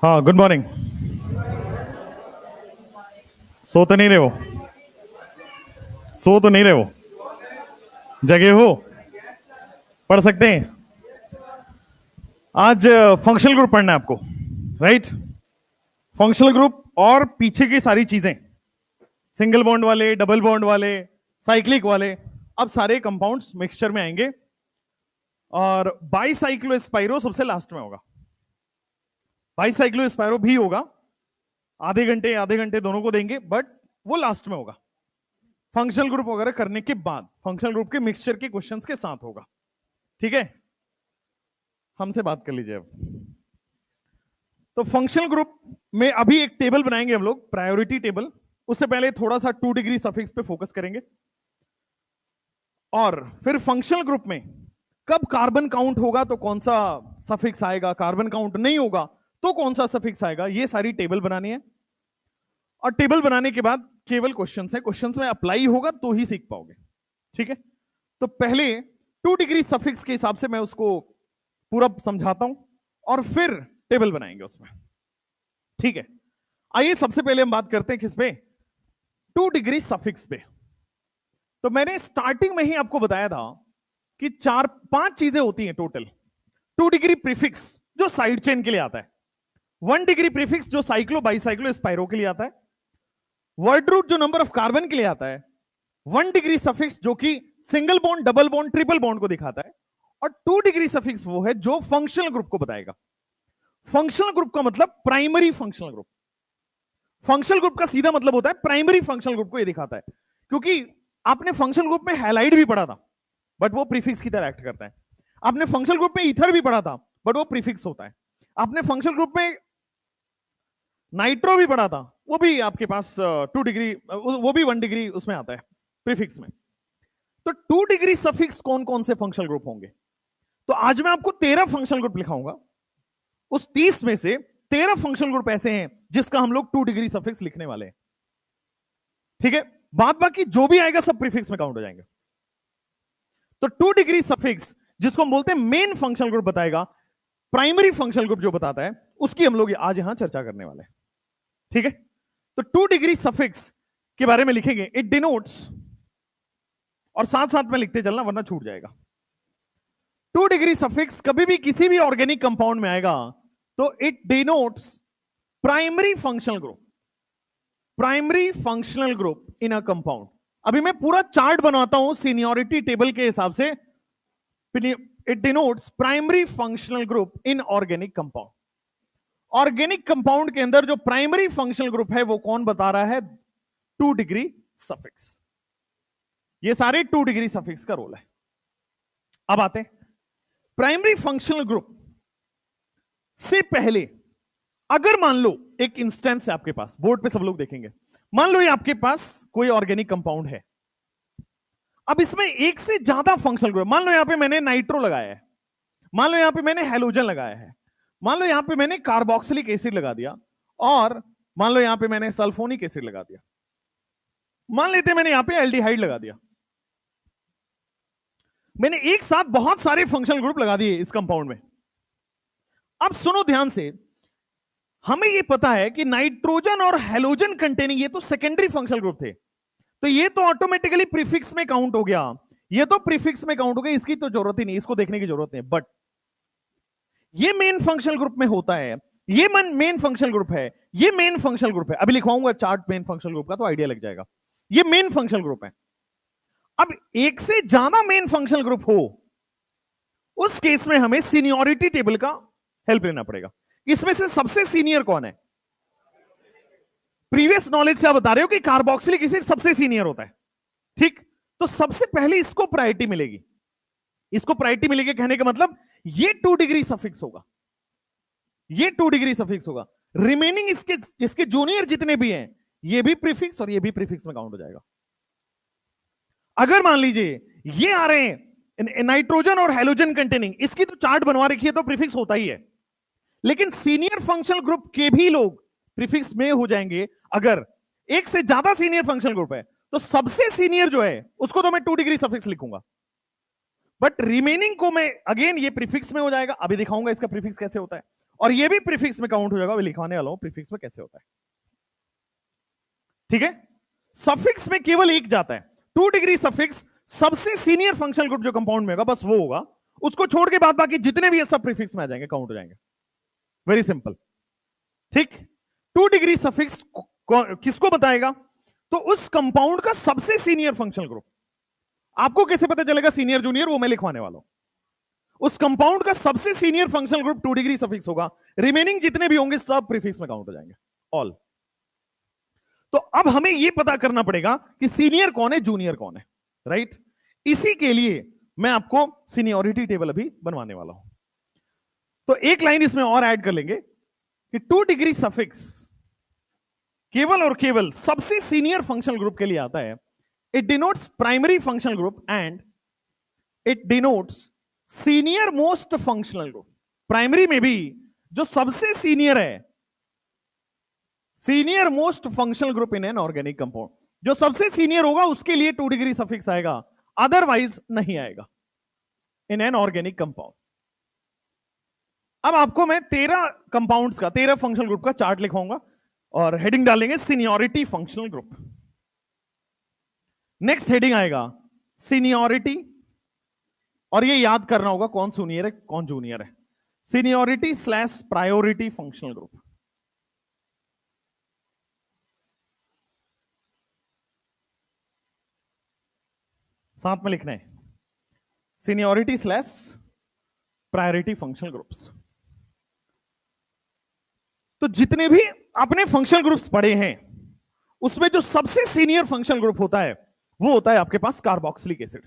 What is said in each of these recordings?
हाँ, good morning. सो तो नहीं रहे हो? सो तो नहीं रहे हो? जगे हो? पढ़ सकते हैं? आज फंक्शनल ग्रुप पढ़ना है आपको, राइट? फंक्शनल ग्रुप और पीछे की सारी चीजें, सिंगल बॉन्ड वाले, डबल बॉन्ड वाले, साइक्लिक वाले, अब सारे कंपाउंड्स मिक्सचर में आएंगे। और बाईसाइक्लोस्पाइरो सबसे लास्ट में होगा। बाईसाइक्लोस्पाइरो भी होगा, आधे घंटे दोनों को देंगे, बट वो लास्ट में होगा, फंक्शनल ग्रुप वगैरह करने के बाद, फंक्शनल ग्रुप के मिक्सचर के क्वेश्चंस के साथ होगा। ठीक है, हमसे बात कर लीजिए अब। तो फंक्शनल ग्रुप में अभी एक टेबल बनाएंगे हम लोग, प्रायोरिटी टेबल। उससे पहले थोड़ा सा 2 डिग्री सफिक्स पे फोकस करेंगे, और फिर फंक्शनल ग्रुप में कब कार्बन काउंट होगा तो कौन सा सफिक्स आएगा, कार्बन काउंट नहीं होगा तो कौन सा सफिक्स आएगा, ये सारी टेबल बनानी है। और टेबल बनाने के बाद केवल क्वेश्चंस है, क्वेश्चंस में अप्लाई होगा तो ही सीख पाओगे। ठीक है, तो पहले 2 डिग्री सफिक्स के हिसाब से मैं उसको पूरा समझाता हूं और फिर टेबल बनाएंगे उसमें। ठीक है, आइए सबसे पहले हम बात करते हैं किस पे, 2 डिग्री सफिक्स पे। तो मैंने स्टार्टिंग में ही आपको बताया था कि 4-5 चीजें होती हैं टोटल। 2 डिग्री प्रीफिक्स जो साइड चेन के लिए आता है, 1 डिग्री प्रीफिक्स जो साइक्लो बाईसाइक्लो स्पाइरो के लिए आता है, वर्ड रूट जो नंबर ऑफ कार्बन के लिए आता है, 1 डिग्री सफिक्स जो कि single bond, double bond, triple bond को दिखाता है, और 2 डिग्री सफिक्स वो है जो फंक्शनल ग्रुप को बताएगा। फंक्शनल ग्रुप का मतलब primary functional group. Functional group का सीधा मतलब होता है प्राइमरी फंक्शनल ग्रुप को ये दिखाता है, क्योंकि आपने फंक्शनल ग्रुप में हैलाइड भी पढ़ा था, बट वो प्रीफिक्स की तरह एक्ट करता है। आपने फंक्शनल ग्रुप में ईथर भी पढ़ा था, बट वो प्रीफिक्स होता है। आपने फंक्शनल ग्रुप में नाइट्रो भी पढ़ा था, वो भी आपके पास 2 डिग्री, वो भी 1 डिग्री उसमें आता है प्रीफिक्स में। तो 2 डिग्री सफिक्स कौन कौन से फंक्शनल ग्रुप होंगे? तो आज मैं आपको 13 फंक्शनल ग्रुप लिखाऊंगा। उस 30 में से 13 फंक्शनल ग्रुप ऐसे हैं जिसका हम लोग 2 डिग्री सफिक्स लिखने वाले हैं। ठीक है, बाद बाकी जो भी आएगा सब प्रीफिक्स में काउंट हो जाएंगे। तो 2 डिग्री सफिक्स जिसको हम बोलते हैं मेन फंक्शनल ग्रुप बताएगा, प्राइमरी फंक्शनल ग्रुप जो बताता है, उसकी हम लोग आज यहां चर्चा करने वाले हैं। ठीक है, तो 2 डिग्री सफिक्स के बारे में लिखेंगे, इट डिनोट्स, और साथ साथ में लिखते चलना वरना छूट जाएगा। 2 डिग्री सफिक्स कभी भी किसी भी ऑर्गेनिक कंपाउंड में आएगा तो it denotes primary functional group, primary functional group in a compound. अभी मैं पूरा चार्ट बनाता हूं सीनियरिटी टेबल के हिसाब से। It denotes primary functional group in organic compound. Organic compound के अंदर जो प्राइमरी फंक्शनल ग्रुप है वो कौन बता रहा है? 2 डिग्री सफिक्स। ये सारे 2 डिग्री सफिक्स का रोल है। अब आते हैं प्राइमरी फंक्शनल ग्रुप से पहले, अगर मान लो एक इंस्टेंस है आपके पास, बोर्ड पे सब लोग देखेंगे, मान लो ये आपके पास कोई ऑर्गेनिक कंपाउंड है। अब इसमें एक से ज्यादा फंक्शनल ग्रुप, मान लो यहां पे मैंने नाइट्रो लगाया है, मान लो यहां पे मैंने हैलोजन लगाया है, मान लो यहां पे मैंने कार्बोक्सिलिक एसिड लगा दिया, और मान लो यहां पे मैंने सल्फोनिक एसिड लगा दिया, मान लेते मैंने यहां पे एल्डिहाइड लगा दिया। मैंने एक साथ बहुत सारे फंक्शनल ग्रुप लगा दिए इस कंपाउंड में। अब सुनो ध्यान से, हमें यह पता है कि नाइट्रोजन और हैलोजन कंटेनिंग ये तो सेकेंडरी फंक्शनल ग्रुप थे, तो ये तो ऑटोमेटिकली प्रीफिक्स में काउंट हो गया, ये तो प्रीफिक्स में काउंट हो गया, इसकी तो जरूरत ही नहीं, इसको देखने की जरूरत नहीं। बट ये मेन फंक्शनल ग्रुप में होता है, ये मेन फंक्शनल ग्रुप है, ये मेन फंक्शनल ग्रुप है। अभी लिखवाऊंगा चार्ट मेन फंक्शनल ग्रुप का तो आइडिया लग जाएगा। ये मेन फंक्शनल ग्रुप है। अब एक से ज्यादा मेन फंक्शनल ग्रुप हो, उस केस में हमें सीनियरिटी टेबल का हेल्प लेना पड़ेगा। इसमें से सबसे सीनियर कौन है? प्रीवियस नॉलेज से आप बता रहे हो कि कार्बोक्सिलिक एसिड सबसे सीनियर होता है, ठीक? तो सबसे पहले इसको प्रायोरिटी मिलेगी। इसको प्रायोरिटी मिलेगी कहने का मतलब ये 2 डिग्री सफिक्स होगा, ये 2 डिग्री सफिक्स होगा। रिमेनिंग इसके जूनियर जितने भी हैं, ये भी प्रीफिक्स और ये भी प्रीफिक्स में काउंट हो जाएगा। अगर मान लीजिए ये आ रहे हैं नाइट्रोजन और हैलोजन कंटेनिंग, इसकी तो चार्ट बनवा रखी है तो प्रीफिक्स होता ही है, लेकिन सीनियर फंक्शनल ग्रुप के भी लोग प्रीफिक्स में हो जाएंगे। अगर एक से ज्यादा सीनियर फंक्शनल ग्रुप है तो सबसे सीनियर जो है उसको तो मैं 2 डिग्री सफिक्स लिखूंगा, बट रिमेनिंग को मैं अगेन ये प्रीफिक्स में हो जाएगा। अभी दिखाऊंगा इसका प्रीफिक्स कैसे होता है, और ये भी प्रीफिक्स में काउंट हो जाएगा। अभी लिखवाने वाला हूं प्रीफिक्स में कैसे होता है, ठीक है? सफिक्स में केवल एक जाता है, 2 डिग्री सफिक्स सबसे सीनियर फंक्शनल ग्रुप जो कंपाउंड में होगा बस वो होगा, उसको छोड़ के बाद बाकी जितने भी है सब प्रीफिक्स में आ जाएंगे, काउंट हो जाएंगे। वेरी सिंपल, ठीक? 2 डिग्री सफिक्स किसको बताएगा? तो उस कंपाउंड का सबसे सीनियर फंक्शनल ग्रुप। आपको कैसे पता चलेगा सीनियर जूनियर? वो मैं लिखवाने वाला हूं। उस कंपाउंड का सबसे senior functional group 2 degree suffix होगा, रिमेनिंग जितने भी होंगे सब प्रीफिक्स में काउंट हो जाएंगे, ऑल। तो अब हमें यह पता करना पड़ेगा कि सीनियर कौन है, जूनियर कौन है, राइट? इसी के लिए मैं आपको सीनियरिटी टेबल अभी बनवाने वाला हूं। तो एक लाइन इसमें और ऐड कर लेंगे कि 2 डिग्री सफिक्स केवल और केवल सबसे सीनियर फंक्शनल ग्रुप के लिए आता है। It denotes primary functional group and it denotes senior most functional group. Primary में भी जो सबसे सीनियर है, senior most functional group in an organic compound, जो सबसे सीनियर होगा उसके लिए 2 डिग्री सफिक्स आएगा, अदरवाइज नहीं आएगा इन एन ऑर्गेनिक कंपाउंड। अब आपको मैं 13 कंपाउंड्स का, 13 फंक्शनल ग्रुप का चार्ट लिखवाऊंगा और हेडिंग डालेंगे seniority functional group. Next heading आएगा सीनियरिटी, और ये याद करना होगा कौन सीनियर है कौन जूनियर है। Seniority / priority functional group. साथ में लिखना है सीनियरिटी / प्रायोरिटी फंक्शनल ग्रुप्स। तो जितने भी अपने फंक्शनल ग्रुप्स पढ़े हैं उसमें जो सबसे सीनियर फंक्शनल ग्रुप होता है वो होता है आपके पास carboxylic acid.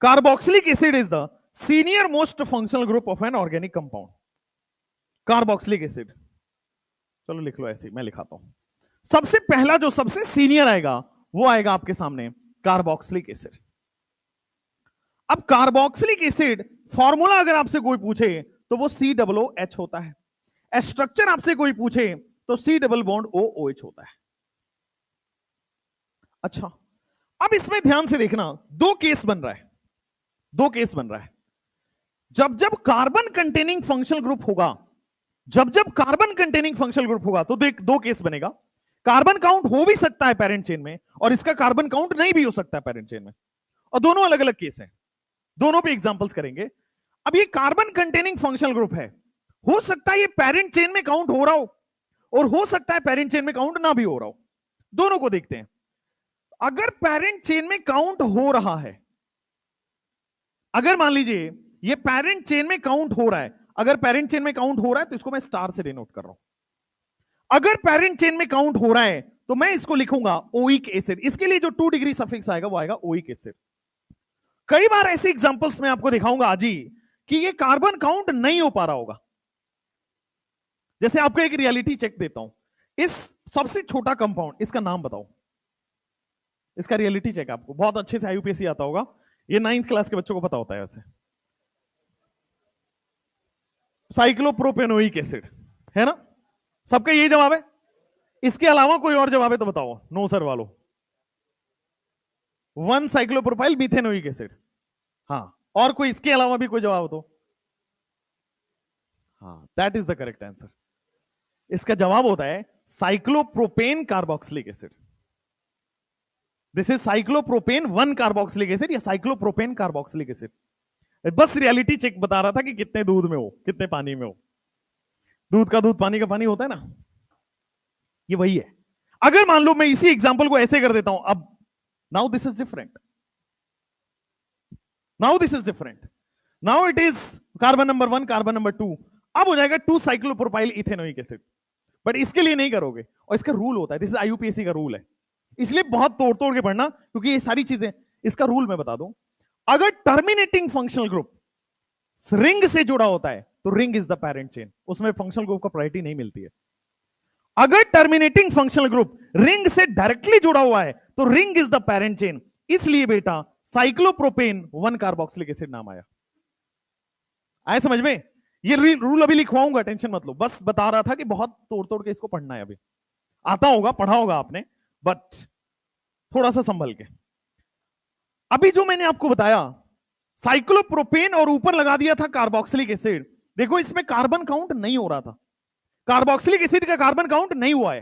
Carboxylic acid is the senior most functional group of an organic compound. Carboxylic acid, चलो लिख लो ऐसे, मैं लिखाता हूं। सबसे पहला जो सबसे सीनियर आएगा वो आएगा आपके सामने कार्बोक्सिलिक एसिड। अब कार्बोक्सिलिक एसिड फॉर्मूला अगर आपसे कोई पूछे तो वो COOH होता है। स्ट्रक्चर आपसे कोई पूछे तो C डबल बॉन्ड OOH होता है। अच्छा, अब इसमें ध्यान से देखना, 2 केस बन रहा है, 2 केस बन रहा है। जब जब कार्बन कंटेनिंग फंक्शनल ग्रुप होगा, जब जब कार्बन कंटेनिंग फंक्शनल ग्रुप होगा तो देख 2 केस बनेगा। कार्बन काउंट हो भी सकता है पैरेंट चेन में और इसका कार्बन काउंट नहीं भी हो सकता है पैरेंट चेन में, और दोनों अलग अलग केस हैं, दोनों पे एग्जांपल्स करेंगे। अब ये कार्बन कंटेनिंग फंक्शनल ग्रुप है, हो सकता है ये पैरेंट चेन में काउंट हो रहा हो और हो सकता है पैरेंट चेन में काउंट ना भी हो रहा हो, दोनों को देखते हैं। अगर पैरेंट चेन में काउंट हो रहा है, अगर मान लीजिए ये पैरेंट चेन में काउंट हो रहा है, अगर पेरेंट चेन में काउंट हो रहा है तो इसको मैं स्टार से डिनोट कर रहा हूं। अगर पेरेंट चेन में काउंट हो रहा है तो मैं इसको लिखूंगा ओइक एसिड। इसके लिए जो 2 डिग्री सफिक्स आएगा वो आएगा ओइक एसिड। कई बार ऐसे एग्जांपल्स में आपको दिखाऊंगा आज ही कि ये कार्बन काउंट नहीं हो पा रहा होगा। जैसे आपको एक रियलिटी चेक देता हूं, इस सबसे छोटा कंपाउंड, इसका नाम बताओ। इसका रियलिटी चेक आपको बहुत अच्छे से आईयूपीएससी आता होगा, ये 9th क्लास के बच्चों को पता होता है वैसे। साइक्लोप्रोपेनोइक एसिड है ना, सबका यही जवाब है। इसके अलावा कोई और जवाब है तो बताओ। नो सर वालों, 1 साइक्लोप्रोपाइल मिथेनोइक एसिड। हाँ, और कोई इसके अलावा भी कोई जवाब हो तो? हाँ, that is the correct answer. इसका जवाब होता है cyclopropane carboxylic acid. This is cyclopropane 1 carboxylic acid या साइक्लोप्रोपेन कार्बोक्सिलिक एसिड। बस रियलिटी चेक बता रहा था कि कितने दूध में हो, कितने पानी में हो। दूध का दूध, पानी का पानी होता है ना, ये वही है। अगर मान लो मैं इसी एग्जांपल को ऐसे कर देता हूं, अब now this is different, now this is different, now it is carbon number 1, carbon number 2, अब हो जाएगा 2 साइक्लोप्रोपाइल इथेनोइक एसिड। बट इसके लिए नहीं करोगे, और इसका रूल होता है, दिस इज आईयूपीएससी का रूल है, इसलिए बहुत तोड़ तोड़ के पढ़ना, क्योंकि ये सारी चीजें, इसका रूल मैं बता दूं। अगर टर्मिनेटिंग फंक्शनल ग्रुप रिंग से जुड़ा होता है तो ring is the parent chain, उसमें फंक्शनल ग्रुप का प्रायोरिटी नहीं मिलती है। अगर टर्मिनेटिंग फंक्शनल ग्रुप रिंग से डायरेक्टली जुड़ा हुआ है तो ring is the parent chain. इसलिए बेटा साइक्लोप्रोपेन 1 कार्बोक्सिलिक एसिड नाम आया। आए समझ में? ये रूल अभी लिखवाऊंगा, टेंशन मत लो, बस बता रहा था कि बहुत तोड़ तोड़ के इसको पढ़ना है। अभी आता होगा, पढ़ा होगा आपने, बट थोड़ा सा संभल के। अभी जो मैंने आपको बताया साइक्लोप्रोपेन और ऊपर लगा दिया था कार्बोक्सिलिक एसिड, देखो इसमें कार्बन काउंट नहीं हो रहा था। कार्बोक्सिलिक एसिड का कार्बन काउंट नहीं हुआ है।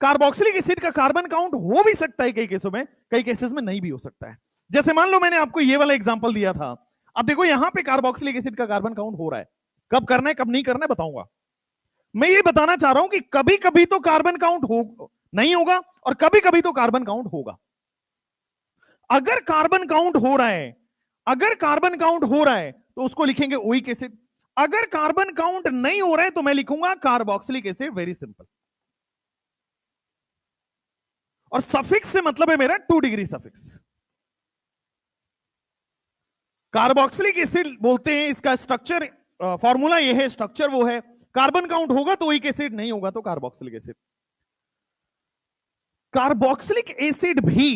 कार्बोक्सिलिक एसिड का कार्बन काउंट हो भी सकता है कई केसों में, कई केसेस में नहीं भी हो सकता है। जैसे मान लो मैंने आपको ये वाला एग्जांपल दिया था, अब देखो यहां पे कार्बोक्सिलिक एसिड का कार्बन काउंट हो रहा है। कब करना है कब नहीं करना है बताऊंगा। मैं ये बताना चाह रहा हूं कि कभी कभी तो कार्बन काउंट हो नहीं होगा और कभी कभी तो कार्बन काउंट होगा। अगर कार्बन काउंट हो रहा है, अगर कार्बन काउंट हो रहा है तो उसको लिखेंगे ओइक एसिड। अगर कार्बन काउंट नहीं हो रहा है तो मैं लिखूंगा कार्बोक्सिलिक एसिड। Very simple. और सफिक्स से मतलब है मेरा 2 डिग्री सफिक्स। कार्बोक्सिलिक एसिड बोलते हैं, इसका स्ट्रक्चर फॉर्मूला ये है, स्ट्रक्चर वो है, कार्बन काउंट होगा तो ओइक एसिड, नहीं होगा तो कार्बोक्सिलिक एसिड। कार्बोक्सिलिक एसिड भी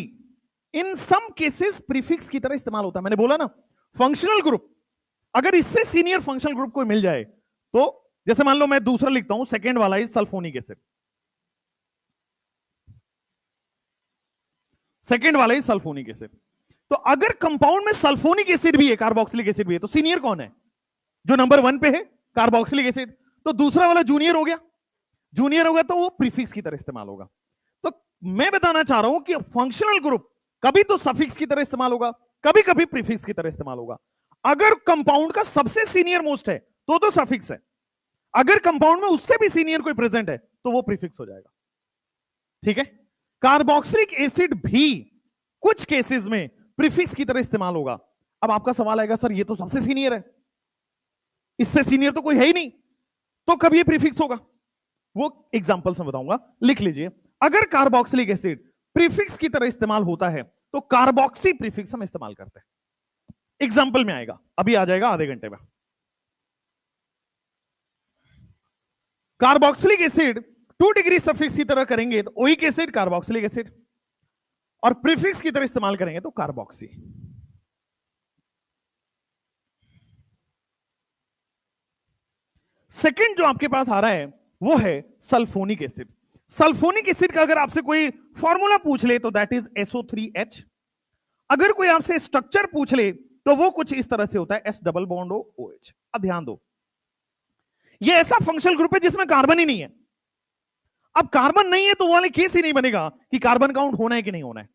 इन सम केसेस प्रीफिक्स की तरह इस्तेमाल होता है। मैंने बोला ना, फंक्शनल ग्रुप अगर इससे सीनियर फंक्शनल ग्रुप कोई मिल जाए तो, जैसे मान लो मैं दूसरा लिखता हूं, सेकेंड वाला इज सल्फोनिक एसिड, सेकेंड वाला इज सल्फोनिक एसिड। तो अगर कंपाउंड में सल्फोनिक एसिड भी है, कार्बोक्सिलिक एसिड भी है, तो सीनियर कौन है? जो नंबर 1 पे है कार्बोक्सिलिक एसिड। तो दूसरा वाला जूनियर हो गया, जूनियर होगा तो वो प्रीफिक्स की तरह इस्तेमाल होगा। तो मैं बताना चाह रहा हूं कि फंक्शनल ग्रुप कभी तो सफिक्स की तरह इस्तेमाल होगा, कभी कभी प्रीफिक्स की तरह इस्तेमाल होगा। अगर कंपाउंड का सबसे सीनियर मोस्ट है तो सफिक्स है, अगर कंपाउंड में उससे भी सीनियर कोई प्रेजेंट है तो वो प्रीफिक्स हो जाएगा। ठीक है? कार्बोक्सिलिक एसिड भी कुछ केसेस में प्रीफिक्स की तरह इस्तेमाल होगा। अब आपका सवाल आएगा, सर ये तो सबसे सीनियर है, इससे सीनियर तो कोई है ही नहीं, तो कब ये प्रीफिक्स होगा? वो एग्जांपल से बताऊंगा, लिख लीजिए। अगर कार्बोक्सिलिक एसिड प्रीफिक्स की तरह इस्तेमाल होता है तो कार्बोक्सी प्रीफिक्स हम इस्तेमाल करते हैं। एग्जांपल में आएगा, अभी आ जाएगा आधे घंटे में। कार्बोक्सिलिक एसिड 2 डिग्री सफिक्स की तरह करेंगे तो ओइक एसिड, कार्बोक्सिलिक एसिड, और प्रीफिक्स की तरह इस्तेमाल करेंगे तो कार्बोक्सी। सेकंड जो आपके पास आ रहा है वो है सल्फोनिक एसिड। सल्फोनिक एसिड का अगर आपसे कोई फॉर्मूला पूछ ले तो दैट इज SO3H। अगर कोई आपसे स्ट्रक्चर पूछ ले तो वो कुछ इस तरह से होता है, S डबल बॉन्ड OH। अब ध्यान दो, ये ऐसा फंक्शनल ग्रुप है जिसमें कार्बन ही नहीं है। अब कार्बन नहीं है तो वो वाले केस ही नहीं बनेगा कि कार्बन काउंट होना है कि नहीं होना है।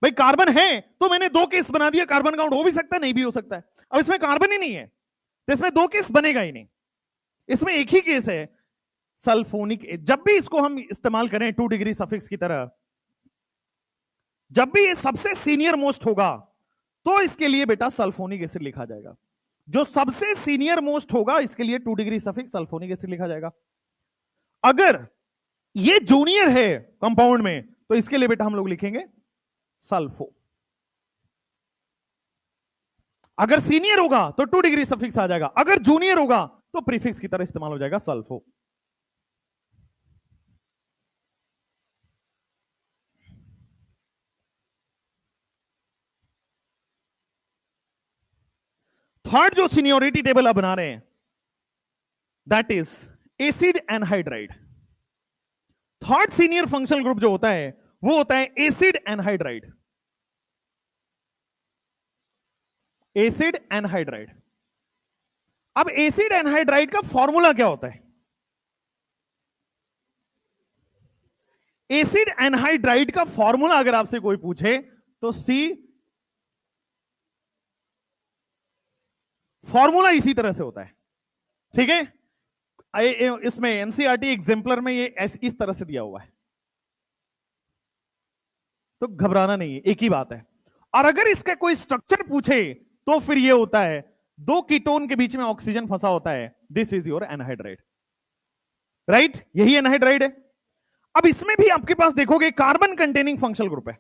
भाई कार्बन है तो मैंने 2 केस बना दिया, कार्बन काउंट हो भी सकता है नहीं भी हो सकता है। अब इसमें कार्बन ही नहीं है तो इसमें 2 केस बनेगा ही नहीं, इसमें एक ही केस है सल्फोनिक। जब भी इसको हम इस्तेमाल करें 2 डिग्री सफिक्स की तरह, जब भी ये सबसे सीनियर मोस्ट होगा तो इसके लिए बेटा सल्फोनिक एसिड लिखा जाएगा। जो सबसे सीनियर मोस्ट होगा इसके लिए 2 डिग्री सफिक्स सल्फोनिक एसिड लिखा जाएगा। अगर ये जूनियर है कंपाउंड में तो इसके लिए बेटा हम लोग लिखेंगे सल्फो। अगर सीनियर होगा तो 2 डिग्री सफिक्स आ जाएगा, अगर जूनियर होगा तो प्रीफिक्स की तरह इस्तेमाल हो जाएगा सल्फो। थर्ड जो सीनियोरिटी टेबल आप बना रहे हैं that is acid anhydride. Third senior functional group जो होता है वो होता है एसिड एनहाइड्राइड। Acid anhydride. अब एसिड एनहाइड्राइड का फॉर्मूला क्या होता है? एसिड एनहाइड्राइड का फॉर्मूला अगर आपसे कोई पूछे तो सी, फॉर्मूला इसी तरह से होता है, ठीक है। इसमें एनसीईआरटी एग्जाम्पलर में ये इस तरह से दिया हुआ है, तो घबराना नहीं है, एक ही बात है। और अगर इसका कोई स्ट्रक्चर पूछे तो फिर ये होता है 2 कीटोन के बीच में ऑक्सीजन फंसा होता है, this is your anhydride, right, यही एनहाइड्राइड है। अब इसमें भी आपके पास देखोगे कार्बन कंटेनिंग फंक्शनल ग्रुप है,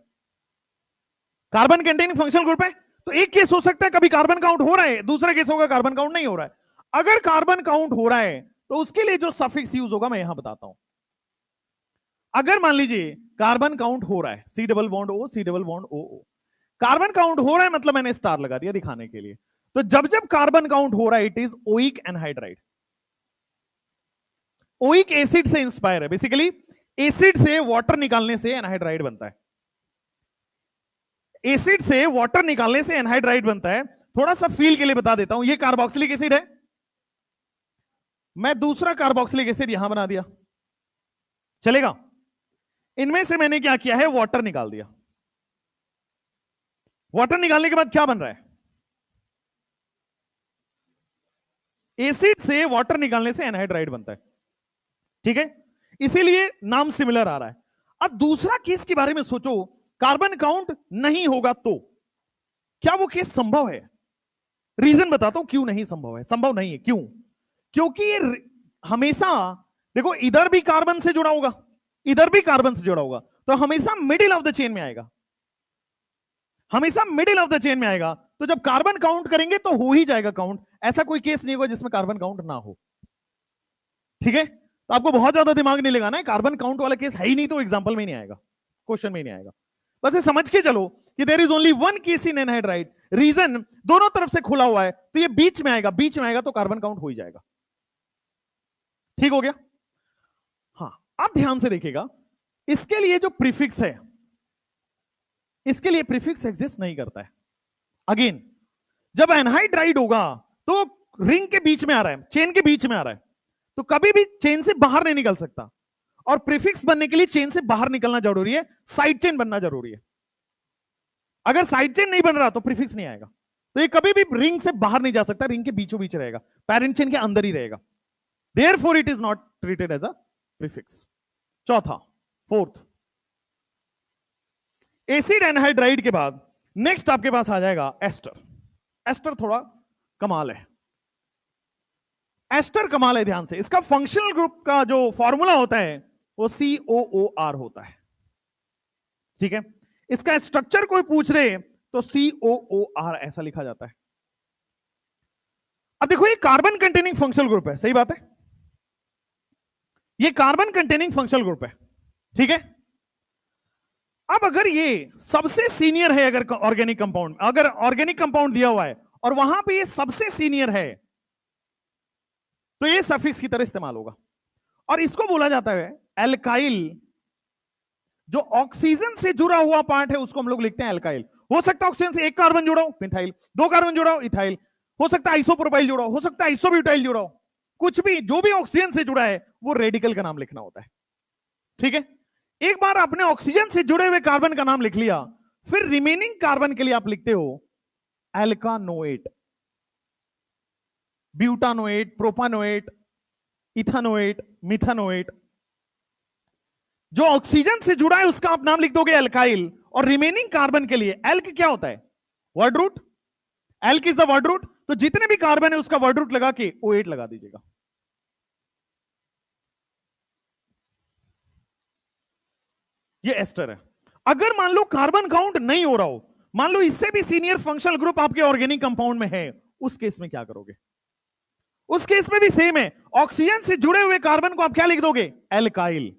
कार्बन कंटेनिंग फंक्शनल ग्रुप है। तो एक केस हो सकता है कभी कार्बन काउंट हो रहा है, दूसरा केस होगा कार्बन काउंट नहीं हो रहा है। अगर कार्बन काउंट हो रहा है तो उसके लिए जो सफिक्स यूज होगा मैं यहां बताता हूं। अगर मान लीजिए कार्बन काउंट हो रहा है, C double bond O, C double bond O O, carbon count हो रहा है मतलब मैंने स्टार लगा दिया दिखाने के लिए। तो जब जब कार्बन काउंट हो रहा है it is oic anhydride. Oic acid से इंस्पायर है, बेसिकली एसिड से वाटर निकालने से एनहाइड्राइड बनता है, एसिड से वाटर निकालने से एनहाइड्राइड बनता है। थोड़ा सा फील के लिए बता देता हूं, ये कार्बोक्सिलिक एसिड है, मैं दूसरा कार्बोक्सिलिक एसिड यहां बना दिया, चलेगा। इनमें से मैंने क्या किया है, वाटर निकाल दिया। वाटर निकालने के बाद क्या बन रहा है, एसिड से वाटर निकालने से एनहाइड्राइड बनता है, ठीक है, इसीलिए नाम सिमिलर आ रहा है। अब दूसरा केस के बारे में सोचो, कार्बन काउंट नहीं होगा तो क्या वो केस संभव है? रीजन बताता हूं क्यों नहीं संभव है, संभव नहीं है, क्यों? क्योंकि ये हमेशा देखो इधर भी कार्बन से जुड़ा होगा, इधर भी कार्बन से जुड़ा होगा, तो हमेशा मिडिल ऑफ द चेन में आएगा, हमेशा मिडिल ऑफ द चेन में आएगा। तो जब कार्बन काउंट करेंगे तो हो ही जाएगा काउंट, ऐसा कोई केस नहीं होगा जिसमें कार्बन काउंट ना हो, ठीक है। तो आपको बहुत ज्यादा दिमाग नहीं लगाना है, कार्बन काउंट वाला केस है ही नहीं तो एग्जांपल में नहीं आएगा, क्वेश्चन में नहीं आएगा। बस ये समझ के चलो कि there is only one case in anhydride, reason दोनों तरफ से खुला हुआ है तो ये बीच में आएगा, बीच में आएगा तो कार्बन काउंट हो ही जाएगा, ठीक हो गया। हाँ, आप ध्यान से देखिएगा, इसके लिए जो प्रीफिक्स है, इसके लिए प्रीफिक्स एग्जिस्ट नहीं करता है। अगेन जब एनहाइड्राइड होगा तो रिंग के बीच में आ रहा है, चेन के बीच में आ रहा है, तो कभी भी चेन से बाहर नहीं निकल सकता, और प्रीफिक्स बनने के लिए चेन से बाहर निकलना जरूरी है, साइड चेन बनना जरूरी है। अगर साइड चेन नहीं बन रहा तो प्रीफिक्स नहीं आएगा, तो ये कभी भी रिंग से बाहर नहीं जा सकता, रिंग के बीचों बीच रहेगा, पेरेंट चेन के अंदर ही रहेगा, therefore it is not treated as a prefix. चौथा, फोर्थ, एसिड एनहाइड्राइड के बाद नेक्स्ट आपके पास आ जाएगा एस्टर। एस्टर थोड़ा कमाल है, एस्टर कमाल है, ध्यान से। इसका फंक्शनल ग्रुप का जो फॉर्मूला होता है वो COOR होता है, ठीक है। इसका स्ट्रक्चर कोई पूछ दे तो COOR ऐसा लिखा जाता है। अब देखो ये कार्बन कंटेनिंग फंक्शनल ग्रुप है, सही बात है, ये कार्बन कंटेनिंग फंक्शनल ग्रुप है, ठीक है। अब अगर ये सबसे सीनियर है, अगर ऑर्गेनिक कंपाउंड, अगर ऑर्गेनिक कंपाउंड दिया हुआ है और वहां पे ये सबसे सीनियर है तो ये सफिक्स की तरह इस्तेमाल होगा, और इसको बोला जाता है एल्काइल। जो ऑक्सीजन से जुड़ा हुआ पार्ट है उसको हम लोग लिखते हैं एल्काइल। हो सकता है ऑक्सीजन से 1 कार्बन जुड़ा हो, मिथाइल, 2 कार्बन जुड़ा हो, इथाइल, हो सकता है आइसोप्रोपाइल जुड़ा हो सकता है आइसोब्यूटाइल जुड़ा हो, कुछ भी जो भी ऑक्सीजन से जुड़ा है वो रेडिकल का नाम लिखना होता है, ठीक है। एक बार आपने ऑक्सीजन से जुड़े हुए कार्बन का नाम लिख लिया, फिर रिमेनिंग कार्बन के लिए आप लिखते हो एल्कानोएट, ब्यूटानोएट, प्रोपानोएट, इथानोएट, मिथानोएट। जो ऑक्सीजन से जुड़ा है उसका आप नाम लिख दोगे एल्काइल, और रिमेनिंग कार्बन के लिए एल्क क्या होता है, word root, elk is the word root, तो जितने भी कार्बन है उसका वर्ड रूट लगा के O8 लगा दीजिएगा। ये एस्टर है। अगर मान लो कार्बन काउंट नहीं हो रहा हो, मान लो इससे भी सीनियर फंक्शनल ग्रुप आपके ऑर्गेनिक कंपाउंड में है, उस केस में क्या करोगे? उस केस में भी सेम है, ऑक्सीजन से जुड़े हुए कार्बन को आप क्या लिख दोगे? एल्काइल।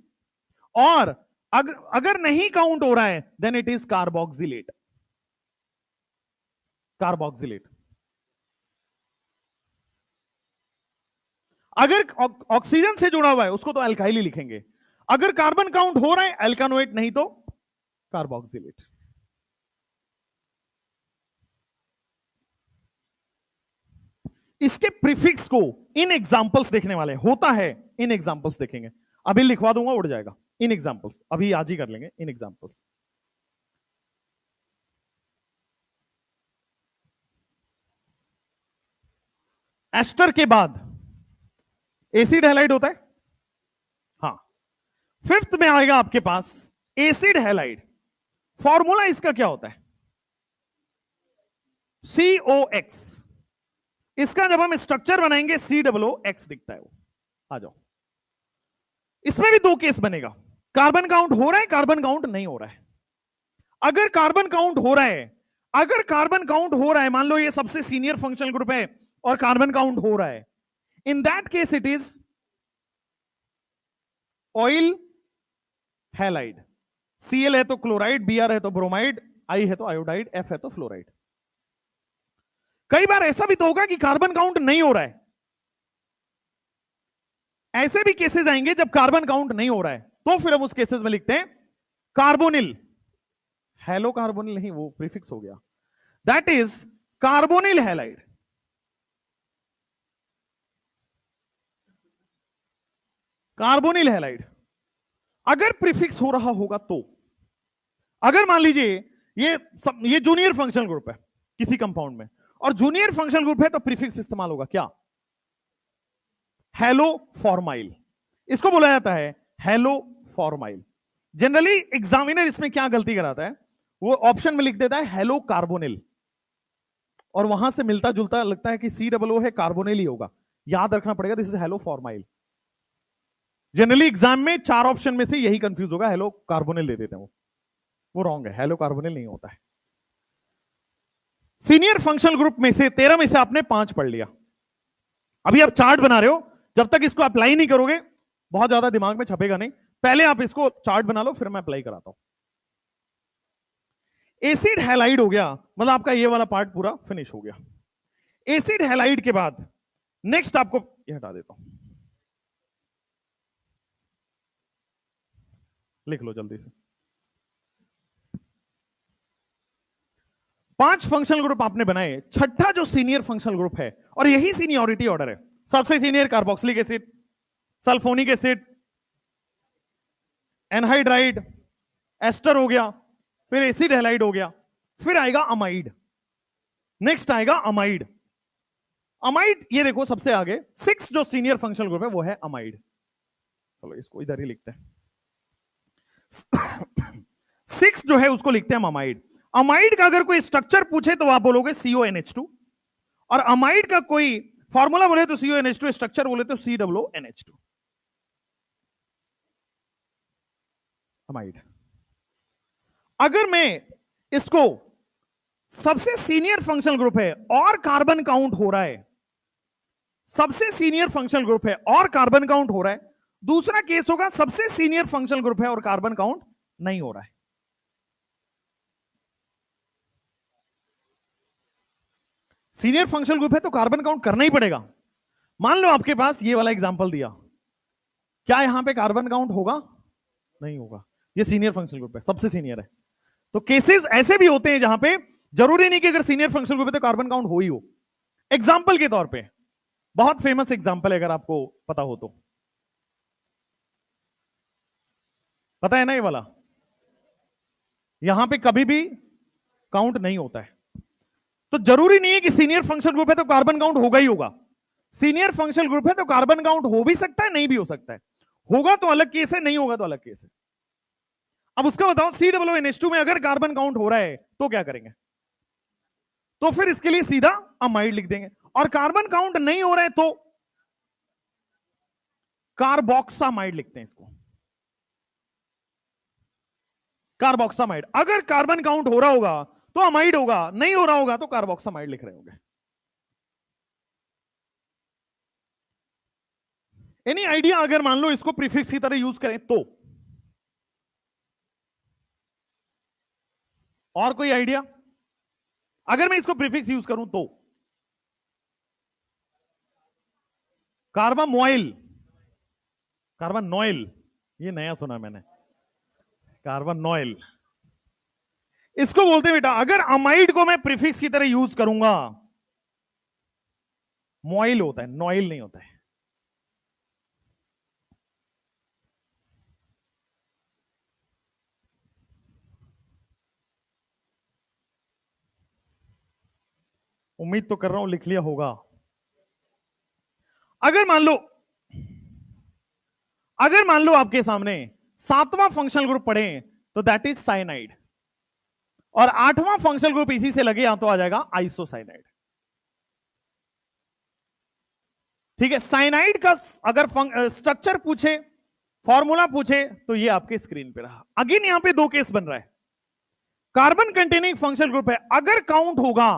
और अगर नहीं काउंट हो रहा है then it is carboxylate. Carboxylate. अगर ऑक्सीजन से जुड़ा हुआ है उसको तो अल्काइल ही लिखेंगे। अगर कार्बन काउंट हो रहा है एल्कानोएट, नहीं तो कार्बोक्सिलेट। इसके प्रीफिक्स को इन एग्जांपल्स देखने वाले होता है, इन एग्जांपल्स देखेंगे। अभी लिखवा दूंगा, उड़ जाएगा। इन एग्जांपल्स अभी आज ही कर लेंगे, इन एग्जांपल्स। एस्टर के बाद एसिड हैलाइड होता है। हाँ, फिफ्थ में आएगा आपके पास एसिड हैलाइड। फॉर्मूला इसका क्या होता है? COX। इसका जब हम स्ट्रक्चर बनाएंगे COOX दिखता है वो। आ जाओ, इसमें भी दो केस बनेगा, कार्बन काउंट हो रहा है, कार्बन काउंट नहीं हो रहा है। अगर कार्बन काउंट हो रहा है, अगर कार्बन काउंट हो रहा है, मान लो ये सबसे सीनियर फंक्शनल ग्रुप है और कार्बन काउंट हो रहा है, in that case it is oil halide. Cl है तो क्लोराइड, Br है तो ब्रोमाइड, I है तो आयोडाइड, F है तो फ्लोराइड। कई बार ऐसा भी तो होगा कि कार्बन काउंट नहीं हो रहा है, ऐसे भी केसेस आएंगे जब कार्बन काउंट नहीं हो रहा है, तो फिर हम उस केसेस में लिखते हैं कार्बोनिल। हेलो कार्बोनिल नहीं, वो प्रीफिक्स हो गया, that is carbonyl halide. Carbonyl halide अगर प्रीफिक्स हो रहा होगा तो, अगर मान लीजिए ये जूनियर फंक्शनल ग्रुप है किसी कंपाउंड में, और जूनियर फंक्शनल ग्रुप है तो प्रीफिक्स इस्तेमाल होगा क्या? Hello formyl. इसको बोला जाता है हेलो फॉर्माइल। जनरली एग्जामिनर इसमें क्या गलती कराता है, वो ऑप्शन में लिख देता है हेलो कार्बोनिल, और वहां से मिलता जुलता लगता है कि COO है, कार्बोनिल ही होगा। याद रखना पड़ेगा this is hello formyl. Generally exam में 4 ऑप्शन में से यही कंफ्यूज होगा, हेलो कार्बोनिल दे देते हैं वो रॉन्ग है, हेलो कार्बोनिल नहीं होता है। सीनियर फंक्शनल ग्रुप में से 13 में से आपने 5 पढ़ लिया। अभी आप चार्ट बना रहे हो, जब तक इसको अप्लाई नहीं करोगे बहुत ज्यादा दिमाग में छपेगा नहीं। पहले आप इसको चार्ट बना लो, फिर मैं अप्लाई कराता हूं। एसिड हैलाइड हो गया, मतलब आपका ये वाला पार्ट पूरा फिनिश हो गया। एसिड हैलाइड के बाद नेक्स्ट आपको ये हटा देता हूं, लिख लो जल्दी से। 5 फंक्शनल ग्रुप आपने बनाए, छठा जो सीनियर फंक्शनल ग्रुप है, और यही सीनियरिटी ऑर्डर है। सबसे senior carboxylic acid, sulphonic acid, anhydride, ester हो गया, फिर एसिड हैलाइड हो गया, फिर आएगा अमाइड। नेक्स्ट आएगा अमाइड। अमाइड ये देखो सबसे आगे 6 जो सीनियर फंक्शनल ग्रुप है वो है अमाइड। चलो इसको इधर ही लिखते हैं। 6 जो है उसको लिखते हैं हम अमाइड। अमाइड का अगर कोई स्ट्रक्चर पूछे तो आप बोलोगे CONH2, और अमाइड का कोई फॉर्मूला बोले तो CONH2, स्ट्रक्चर बोले तो COONH2। अमाइड। अगर मैं इसको सबसे सीनियर फंक्शनल ग्रुप है और कार्बन काउंट हो रहा है, सबसे सीनियर फंक्शनल ग्रुप है और कार्बन काउंट हो रहा है, दूसरा केस होगा सबसे सीनियर फंक्शनल ग्रुप है और कार्बन काउंट नहीं हो रहा है। सीनियर फंक्शनल ग्रुप है तो कार्बन काउंट करना ही पड़ेगा। मान लो आपके पास ये वाला एग्जांपल दिया, क्या यहां पे कार्बन काउंट होगा? नहीं होगा, ये सीनियर फंक्शनल ग्रुप है, सबसे सीनियर है। तो केसेस ऐसे भी होते हैं जहां पे जरूरी नहीं कि अगर सीनियर फंक्शनल ग्रुप है तो कार्बन काउंट हो ही हो। एग्जांपल के तौर पे बहुत फेमस एग्जांपल है, अगर आपको पता हो तो, पता है ना ये वाला, यहां पे कभी भी काउंट नहीं होता है। तो जरूरी नहीं है कि सीनियर फंक्शनल ग्रुप है तो कार्बन काउंट होगा ही होगा। सीनियर फंक्शनल ग्रुप है तो कार्बन काउंट हो भी सकता है, नहीं भी हो सकता है। होगा तो अलग केस है, नहीं होगा तो अलग केस है। अब उसका बताओ COONH2 में अगर कार्बन काउंट हो रहा है तो क्या करेंगे? तो फिर इसके लिए सीधा अमाइड लिख देंगे। और कार्बन काउंट नहीं हो रहा है तो कार्बोक्सामाइड लिखते हैं इसको, कार्बोक्सामाइड। अगर कार्बन काउंट हो रहा होगा तो अमाइड होगा, नहीं हो रहा होगा तो कार्बोक्सामाइड लिख रहे होंगे। Any idea? अगर मान लो इसको प्रीफिक्स की तरह यूज करें तो, और कोई आइडिया? अगर मैं इसको प्रीफिक्स यूज करूं तो कार्बामोइल, कार्बानोइल, ये नया सुना मैंने, कार्बानोइल इसको बोलते हैं बेटा। अगर अमाइड को मैं प्रीफिक्स की तरह यूज करूंगा, मोइल होता है, नोइल नहीं होता है। उम्मीद तो कर रहा हूं लिख लिया होगा। अगर मान लो आपके सामने 7वां फंक्शनल ग्रुप पढ़े तो दैट इज साइनाइड, और 8वां फंक्शनल ग्रुप इसी से लगे तो आ जाएगा आइसोसाइनाइड। ठीक है, साइनाइड का अगर स्ट्रक्चर पूछे, फॉर्मूला पूछे तो ये आपके स्क्रीन पे रहा। अगेन यहां पे दो केस बन रहा है, कार्बन कंटेनिंग फंक्शनल ग्रुप है, अगर काउंट होगा,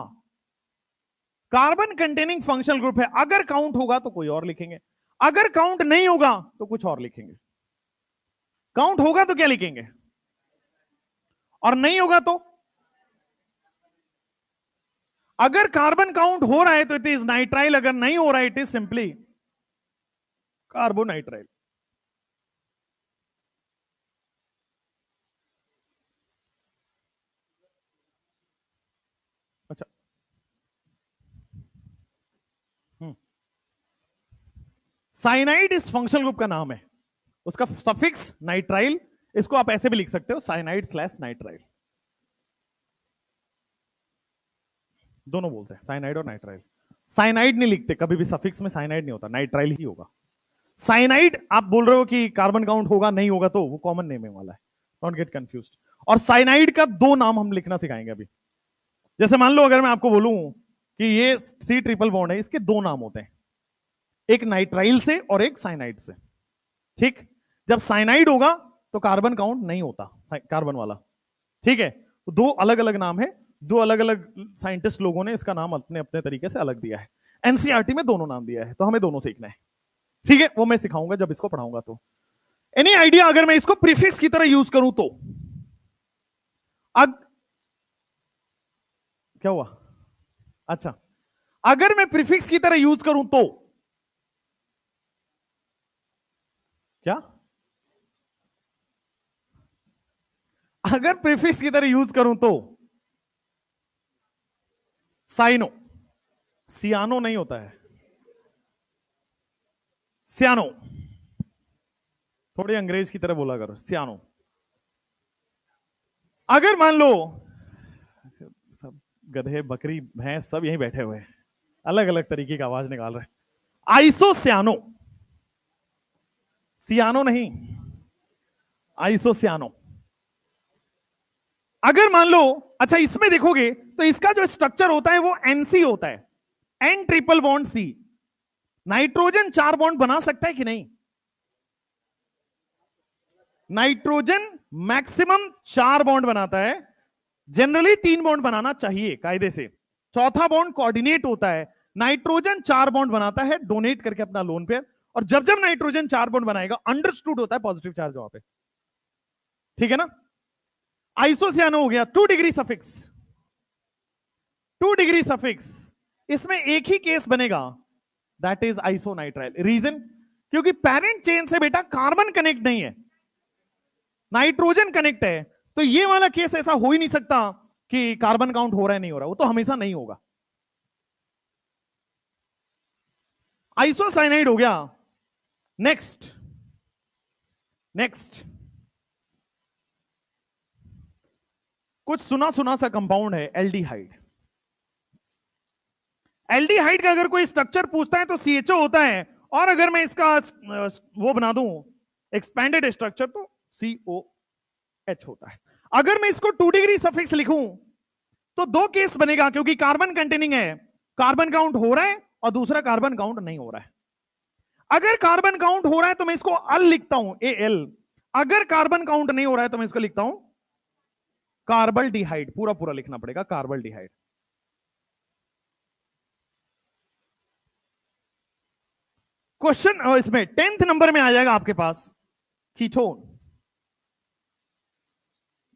कार्बन कंटेनिंग फंक्शनल ग्रुप है, अगर काउंट होगा तो कोई और लिखेंगे, अगर काउंट नहीं होगा तो कुछ और लिखेंगे। काउंट होगा तो क्या लिखेंगे, और नहीं होगा तो, अगर कार्बन काउंट हो रहा है तो इट इज नाइट्राइल, अगर नहीं हो रहा है इट इज सिंपली कार्बोनाइट्राइल। अच्छा, साइनाइड इस फंक्शनल ग्रुप का नाम है, उसका सफिक्स नाइट्राइल, इसको आप ऐसे भी लिख सकते हो साइनाइड स्लैश नाइट्राइल, दोनों बोलते हैं साइनाइड और नाइट्राइल। साइनाइड नहीं लिखते कभी भी, सफिक्स में साइनाइड नहीं होता, नाइट्राइल ही होगा। साइनाइड आप बोल रहे हो कि कार्बन काउंट होगा नहीं होगा तो वो कॉमन नेम वाला है, डोंट गेट कंफ्यूज्ड। और साइनाइड का दो नाम हम लिखना सिखाएंगे अभी। जैसे मान लो अगर मैं आपको बोलूं कि ये सी ट्रिपल बॉन्ड है, इसके दो नाम होते हैं, एक नाइट्राइल से और एक साइनाइड से। ठीक, जब साइनाइड होगा तो कार्बन काउंट नहीं होता कार्बन वाला। ठीक है, तो दो अलग अलग नाम है, दो अलग अलग साइंटिस्ट लोगों ने इसका नाम अपने अपने तरीके से अलग दिया है। एनसीईआरटी में दोनों नाम दिया है, तो हमें दोनों सीखना है। ठीक है, वो मैं सिखाऊंगा जब इसको पढ़ाऊंगा। तो एनी आइडिया अगर मैं इसको प्रीफिक्स की तरह यूज करूं तो क्या हुआ? अच्छा, अगर मैं प्रीफिक्स की तरह यूज करूं तो क्या? अगर प्रीफिक्स की तरह यूज करूं तो साइनो, सियानो नहीं होता है, सियानो, थोड़ी अंग्रेज की तरह बोला करो, सियानो। अगर मान लो सब गधे बकरी भैंस सब यहीं बैठे हुए हैं, अलग अलग तरीके की आवाज निकाल रहे हैं, आइसोसियानो, सियानो नहीं, आइसोसियानो। अगर मान लो, अच्छा इसमें देखोगे तो इसका जो स्ट्रक्चर होता है वो एनसी होता है, N triple bond C. Nitrogen 4 bond बना सकता है कि नहीं? नाइट्रोजन मैक्सिमम 4 बॉन्ड बनाता है, जनरली 3 बॉन्ड बनाना चाहिए कायदे से, चौथा बॉन्ड कोऑर्डिनेट होता है। नाइट्रोजन 4 बॉन्ड बनाता है डोनेट करके अपना लोन पेयर, और जब जब नाइट्रोजन 4 बॉन्ड बनाएगा अंडरस्टूड होता है पॉजिटिव चार्ज वहां पे। ठीक है ना? आइसोसियानो हो गया 2 डिग्री सफिक्स, 2 डिग्री सफिक्स, इसमें एक ही केस बनेगा, दैट इज आइसोनाइट्राइल। रीजन, क्योंकि पेरेंट चेन से बेटा कार्बन कनेक्ट नहीं है, नाइट्रोजन कनेक्ट है, तो ये वाला केस ऐसा हो ही नहीं सकता कि कार्बन काउंट हो रहा है नहीं हो रहा, वो तो हमेशा नहीं होगा। आइसोसाइनाइड हो गया। नेक्स्ट, नेक्स्ट कुछ सुना सुना सा कंपाउंड है, एल्डिहाइड। एल्डिहाइड का अगर कोई स्ट्रक्चर पूछता है तो CHO होता है, और अगर मैं इसका वो बना दूं एक्सपेंडेड स्ट्रक्चर तो COH होता है। अगर मैं इसको 2 डिग्री सफिक्स लिखूं तो 2 केस बनेगा, क्योंकि कार्बन कंटेनिंग है, कार्बन काउंट हो रहा है और दूसरा कार्बन काउंट नहीं हो रहा है। अगर कार्बन काउंट हो रहा है तो मैं इसको अल लिखता हूं, AL। अगर कार्बन काउंट नहीं हो रहा है तो मैं इसको लिखता हूं कार्बल्डिहाइड। पूरा पूरा लिखना पड़ेगा, कार्बल्डिहाइड। क्वेश्चन इसमें 10th नंबर में आ जाएगा आपके पास कीटोन।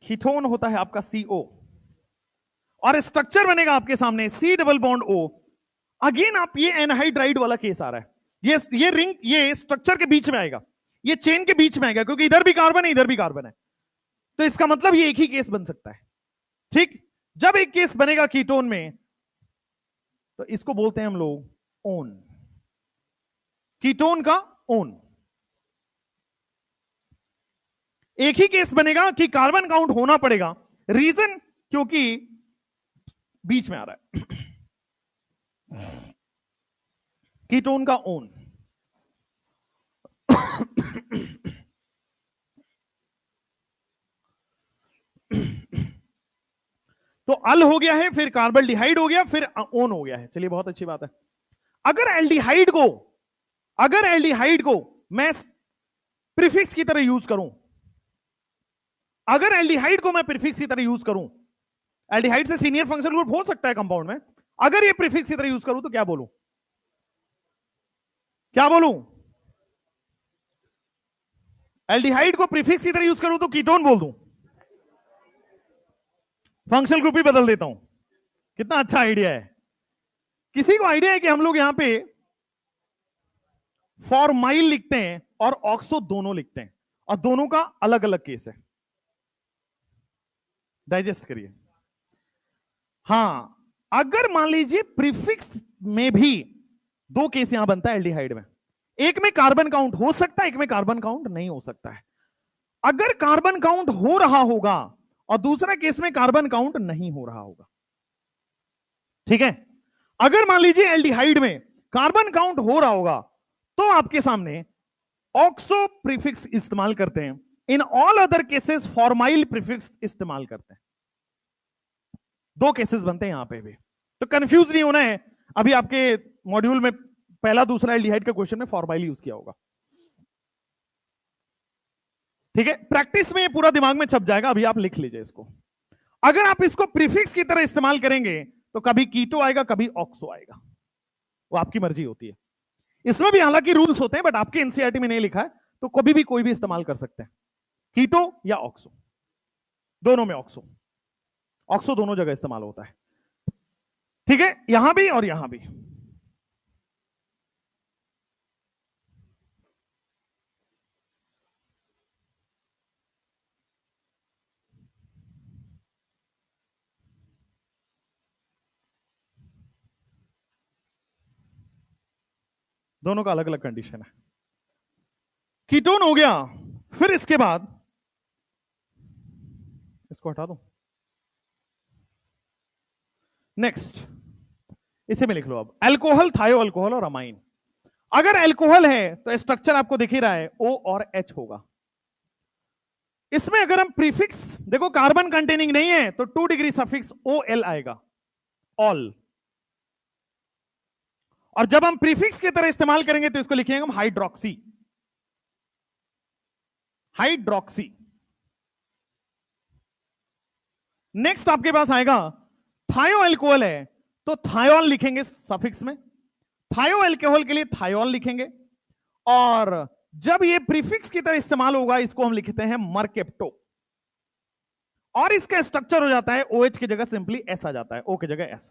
कीटोन होता है आपका CO, और स्ट्रक्चर बनेगा आपके सामने C double bond O। Again आप ये एनहाइड्राइड वाला केस आ रहा है, ये रिंग ये स्ट्रक्चर के बीच में आएगा, ये चेन के बीच में आएगा, क्योंकि इधर भी कार्बन है इधर भी कार्बन है, तो इसका मतलब ये एक ही केस बन सकता है। ठीक, जब एक केस बनेगा कीटोन में तो इसको बोलते हैं हम लोग ओन, कीटोन का ओन। एक ही केस बनेगा कि कार्बन काउंट होना पड़ेगा, रीजन क्योंकि बीच में आ रहा है, कीटोन का ओन। तो अल हो गया है, फिर कार्बल्डिहाइड हो गया, फिर ओन हो गया है। चलिए बहुत अच्छी बात है। अगर एल्डिहाइड को मैं प्रीफिक्स की तरह यूज करूं, अगर एल्डिहाइड को मैं प्रीफिक्स की तरह यूज करूं, एल्डिहाइड से सीनियर फंक्शनल ग्रुप हो सकता है कंपाउंड में, अगर ये प्रीफिक्स की तरह यूज करूं तो क्या बोलूं, क्या बोलूं? एल्डिहाइड को प्रीफिक्स की तरह यूज करूं तो कीटोन बोल दूं, फंक्शनल ग्रुप ही बदल देता हूं। कितना अच्छा आइडिया है। किसी को आइडिया है कि हम लोग यहां पे फॉर्माइल लिखते हैं और ऑक्सो दोनों लिखते हैं, और दोनों का अलग अलग केस है। डाइजेस्ट करिए। हां, अगर मान लीजिए प्रीफिक्स में भी दो केस यहां बनता है एल्डिहाइड में, एक में कार्बन काउंट हो सकता है, एक में कार्बन काउंट नहीं हो सकता है। अगर कार्बन काउंट हो रहा होगा और दूसरा केस में कार्बन काउंट नहीं हो रहा होगा, ठीक है, अगर मान लीजिए एल्डिहाइड में कार्बन काउंट हो रहा होगा तो आपके सामने ऑक्सो प्रीफिक्स इस्तेमाल करते हैं, in all other cases formyl prefix इस्तेमाल करते हैं। दो केसेस बनते हैं यहां पे भी, तो कंफ्यूज नहीं होना है। अभी आपके मॉड्यूल में पहला दूसरा एल्डिहाइड का क्वेश्चन में फॉर्माइल यूज किया होगा, ठीक है, प्रैक्टिस में ये पूरा दिमाग में छप जाएगा। अभी आप लिख लीजिए इसको। अगर आप इसको प्रीफिक्स की तरह इस्तेमाल करेंगे तो कभी कीटो आएगा, कभी ऑक्सो आएगा, वो आपकी मर्जी होती है। इसमें भी हालांकि रूल्स होते हैं, बट आपके एनसीईआरटी में नहीं लिखा है, तो कभी भी कोई भी इस्तेमाल कर सकते हैं, कीटो या ऑक्सो। दोनों में ऑक्सो ऑक्सो दोनों जगह इस्तेमाल होता है, ठीक है, यहां भी और यहां भी। दोनों का अलग अलग कंडीशन है। कीटोन हो गया, फिर इसके बाद इसको हटा दो, नेक्स्ट इसे में लिख लो अब अल्कोहल, थायो अल्कोहल और अमाइन। अगर अल्कोहल है तो स्ट्रक्चर आपको दिख ही रहा है, O और H होगा। इसमें अगर हम प्रीफिक्स देखो, कार्बन कंटेनिंग नहीं है तो 2 डिग्री सफिक्स OL आएगा, ऑल। और जब हम प्रीफिक्स की तरह इस्तेमाल करेंगे तो इसको लिखेंगे हम हाइड्रोक्सी, हाइड्रोक्सी। नेक्स्ट आपके पास आएगा थायो अल्कोहल है तो थायोल लिखेंगे सफिक्स में, थायो अल्कोहल के लिए थायोल लिखेंगे। और जब ये प्रीफिक्स की तरह इस्तेमाल होगा इसको हम लिखते हैं मर्केप्टो, और इसका स्ट्रक्चर हो जाता है OH की जगह सिंपली S आ जाता है, O की जगह S।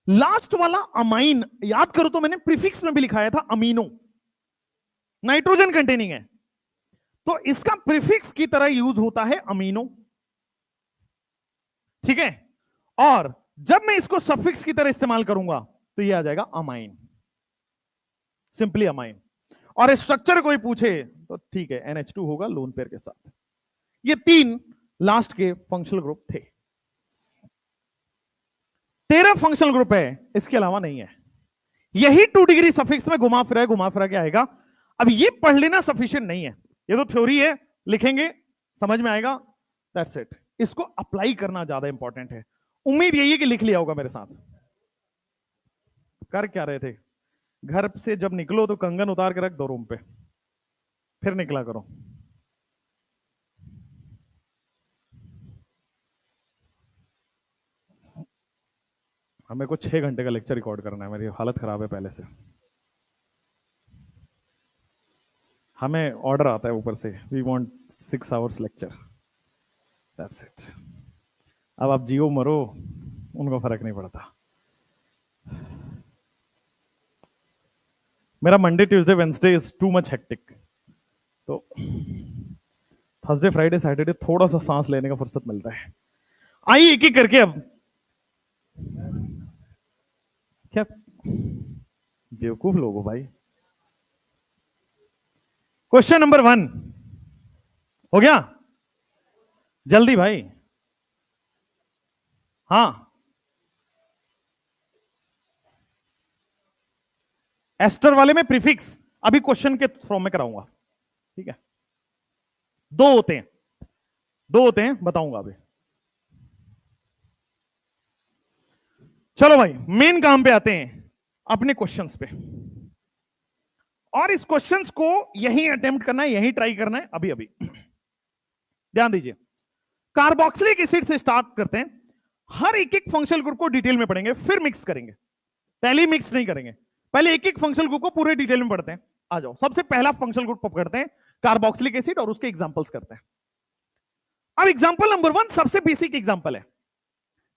लास्ट वाला अमाइन, याद करो तो मैंने प्रीफिक्स में भी लिखाया था अमीनो, नाइट्रोजन कंटेनिंग है, तो इसका प्रीफिक्स की तरह यूज होता है अमीनो, ठीक है। और जब मैं इसको सफिक्स की तरह इस्तेमाल करूंगा तो ये आ जाएगा अमाइन, सिंपली अमाइन। और स्ट्रक्चर कोई पूछे तो ठीक है, NH2 होगा लोन पेयर के साथ। ये 3 लास्ट के फंक्शनल ग्रुप थे। 13 फंक्शनल ग्रुप है, इसके अलावा नहीं है। यही 2 डिग्री सफिक्स में घुमा फिरा के आएगा। अब ये पढ़ लेना सफिशिएंट नहीं है, ये तो थ्योरी है, लिखेंगे समझ में आएगा, दैट्स इट। इसको अप्लाई करना ज्यादा इंपॉर्टेंट है। उम्मीद यही है कि लिख लिया होगा मेरे साथ। कर क्या रहे थे? घर से जब निकलो तो कंगन उतार के रख दो रूम पे, फिर निकला करो। हमें को 6 घंटे का लेक्चर रिकॉर्ड करना है, मेरी हालत खराब है पहले से। हमें ऑर्डर आता है ऊपर से, we want 6 hours lecture, that's it. अब आप जियो मरो, उनको फर्क नहीं पड़ता। मेरा Monday Tuesday Wednesday is too much hectic, तो थर्सडे फ्राइडे सैटरडे थोड़ा सा सांस लेने का फुर्सत मिलता है। आइए एक एक करके, अब क्या बेवकूफ लोग हो भाई। क्वेश्चन नंबर 1 हो गया, जल्दी भाई। हाँ, एस्टर वाले में प्रीफिक्स अभी क्वेश्चन के फॉर्म में कराऊंगा, ठीक है? दो होते हैं, बताऊंगा अभी। चलो भाई मेन काम पे आते हैं, अपने क्वेश्चंस पे। और इस क्वेश्चंस को यही अटेम्प्ट करना है, यही ट्राई करना है अभी अभी। ध्यान दीजिए, कार्बोक्सिलिक एसिड से स्टार्ट करते हैं। हर एक एक फंक्शनल ग्रुप को डिटेल में पढ़ेंगे, फिर मिक्स करेंगे। पहले मिक्स नहीं करेंगे, पहले एक एक फंक्शनल ग्रुप को पूरे डिटेल में पढ़ते हैं। आ जाओ, सबसे पहला फंक्शनल ग्रुप पकड़ते हैं कार्बोक्सिलिक एसिड, और उसके एग्जांपल्स करते हैं। अब एग्जांपल नंबर 1 सबसे बेसिक एग्जांपल है।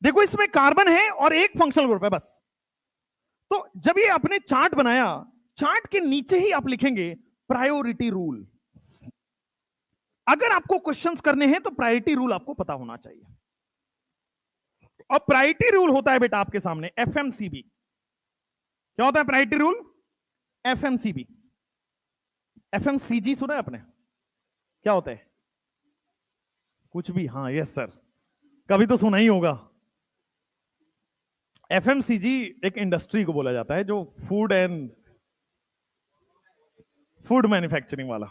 देखो इसमें कार्बन है और एक फंक्शनल ग्रुप है बस। तो जब ये आपने चार्ट बनाया, चार्ट के नीचे ही आप लिखेंगे प्रायोरिटी रूल। अगर आपको क्वेश्चंस करने हैं तो प्रायोरिटी रूल आपको पता होना चाहिए। और प्रायोरिटी रूल होता है बेटा आपके सामने एफएमसीबी। क्या होता है प्रायोरिटी रूल? एफएमसीबी। एफएमसीजी सुना है आपने? क्या होता है? कुछ भी, हाँ यस सर, कभी तो सुना ही होगा। एफएमसीजी एक इंडस्ट्री को बोला जाता है जो फूड मैन्युफैक्चरिंग वाला।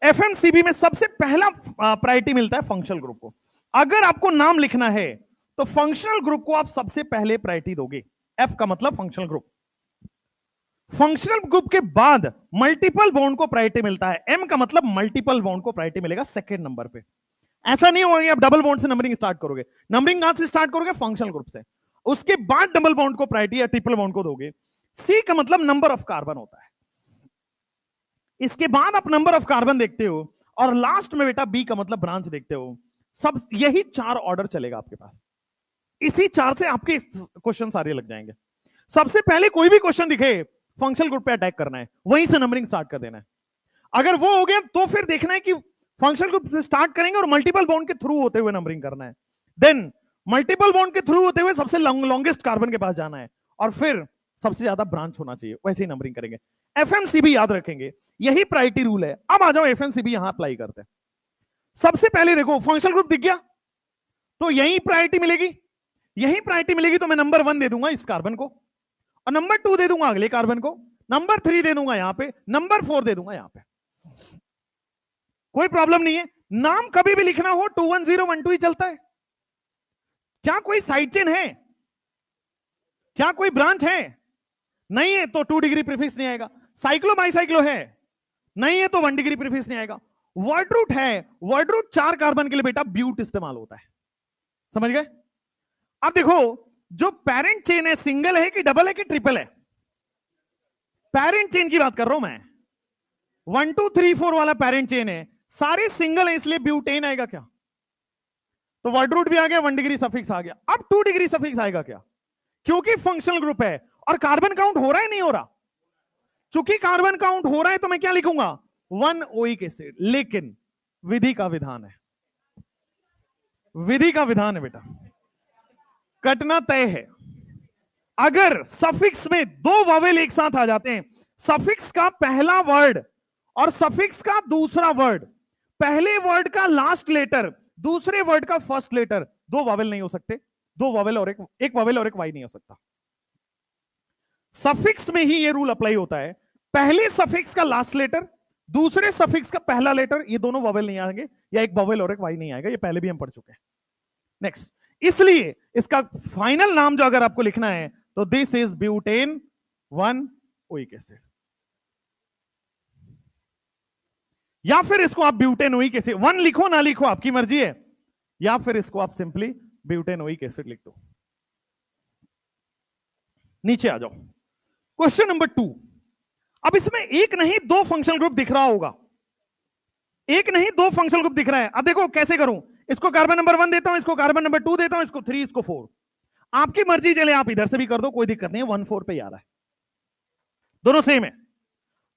एफएमसीबी में सबसे पहला प्रायोरिटी मिलता है फंक्शनल ग्रुप को। अगर आपको नाम लिखना है तो फंक्शनल ग्रुप को आप सबसे पहले प्रायोरिटी दोगे। एफ का मतलब फंक्शनल ग्रुप। फंक्शनल ग्रुप के बाद मल्टीपल बॉन्ड को प्रायोरिटी मिलता है। एम का मतलब मल्टीपल बॉन्ड को प्रायोरिटी मिलेगा सेकंड नंबर पे। ऐसा नहीं होगा आप डबल बॉन्ड से नंबरिंग स्टार्ट करोगे। नंबरिंग कहां से स्टार्ट करोगे? फंक्शनल ग्रुप से। उसके बाद डबल बॉन्ड को प्रायोरिटी या ट्रिपल बॉन्ड को दोगे। सी का मतलब नंबर ऑफ कार्बन होता है। इसके बाद आप नंबर ऑफ कार्बन देखते हो, और लास्ट में बेटा बी का मतलब ब्रांच देखते हो। सब यही 4 ऑर्डर चलेगा आपके पास। इसी 4 से आपके क्वेश्चन सारे लग जाएंगे। सबसे पहले कोई भी क्वेश्चन दिखे, फंक्शनल ग्रुप पे अटैक करना है, वहीं से नंबरिंग स्टार्ट कर देना है। अगर वो हो गया तो फिर देखना है कि फंक्शनल ग्रुप से स्टार्ट करेंगे और मल्टीपल बॉन्ड के थ्रू होते हुए नंबरिंग करना है। देन मल्टीपल बॉन्ड के थ्रू होते हुए सबसे लॉन्गेस्ट कार्बन के पास जाना है, और फिर सबसे ज्यादा ब्रांच होना चाहिए, वैसे ही नंबरिंग करेंगे। एफएमसीबी याद रखेंगे, यही प्रायोरिटी रूल है। अब आ जाओ एफएमसीबी यहां अप्लाई करते हैं। सबसे पहले देखो फंक्शनल ग्रुप दिख गया तो यही प्रायोरिटी मिलेगी, यही प्रायोरिटी मिलेगी। तो मैं नंबर 1 दे दूंगा इस कार्बन को, और नंबर 2 दे दूंगा अगले कार्बन को, नंबर 3 दे दूंगा यहां पे, नंबर 4 दे दूंगा यहां पे। कोई प्रॉब्लम नहीं है। नाम कभी भी लिखना हो 21012 ही चलता है। क्या कोई साइड चेन है? क्या कोई ब्रांच है? नहीं है तो 2 डिग्री प्रीफिक्स नहीं आएगा। साइक्लो बाइसाइक्लो है? नहीं है तो 1 डिग्री प्रीफिक्स नहीं आएगा। वर्ड रूट है? वर्ड रूट 4 कार्बन के लिए बेटा ब्यूट इस्तेमाल होता है। समझ गए? अब देखो जो पेरेंट चेन है, सिंगल है कि डबल है कि ट्रिपल है? पेरेंट चेन की बात कर रहा हूं मैं। 1 2 3 4 वाला पेरेंट चेन है, सारे सिंगल है, इसलिए ब्यूटेन आएगा क्या? तो वर्ड रूट भी आ गया, 1 डिग्री सफिक्स आ गया। अब 2 डिग्री सफिक्स आएगा क्या? क्योंकि फंक्शनल ग्रुप है और कार्बन काउंट हो रहा है नहीं हो रहा। चूंकि कार्बन काउंट हो रहा है तो मैं क्या लिखूंगा? 1 ओइक एसिड। लेकिन विधि का विधान है, विधि का विधान है बेटा, कटना तय है। अगर सफिक्स में 2 वावेल एक साथ आ जाते हैं, सफिक्स का पहला वर्ड और सफिक्स का दूसरा वर्ड, पहले वर्ड का लास्ट लेटर, दूसरे वर्ड का फर्स्ट लेटर, 2 वावेल नहीं हो सकते। 2 वावेल और एक वावेल और एक वाई नहीं हो सकता। सफिक्स में ही ये रूल अप्लाई होता है। पहले सफिक्स का लास्ट लेटर, दूसरे सफिक्स का पहला लेटर, ये दोनों वावेल नहीं आएंगे, या एक वावेल और एक वाई नहीं आएगा। ये पहले भी हम पढ़ चुके हैं। नेक्स्ट, इसलिए इसका फाइनल नाम जो अगर आपको लिखना है तो दिस इज ब्यूटेन 1 एसिड, या फिर इसको आप ब्यूटेनोइक एसिड 1 लिखो ना लिखो आपकी मर्जी है, या फिर इसको आप सिंपली ब्यूटेनोइक एसिड लिख दो। नीचे आ जाओ, क्वेश्चन नंबर 2। अब इसमें एक नहीं दो फंक्शनल ग्रुप दिख रहा होगा, एक नहीं दो फंक्शनल ग्रुप दिख रहा है। अब देखो कैसे करूं, इसको कार्बन नंबर 1 देता हूं, इसको कार्बन नंबर 2 देता हूं, इसको 3, इसको 4, आपकी मर्जी चले, आप इधर से भी कर दो, कोई दिक्कत नहीं है, 1 4 पे ही आ रहा है, दोनों सेम है।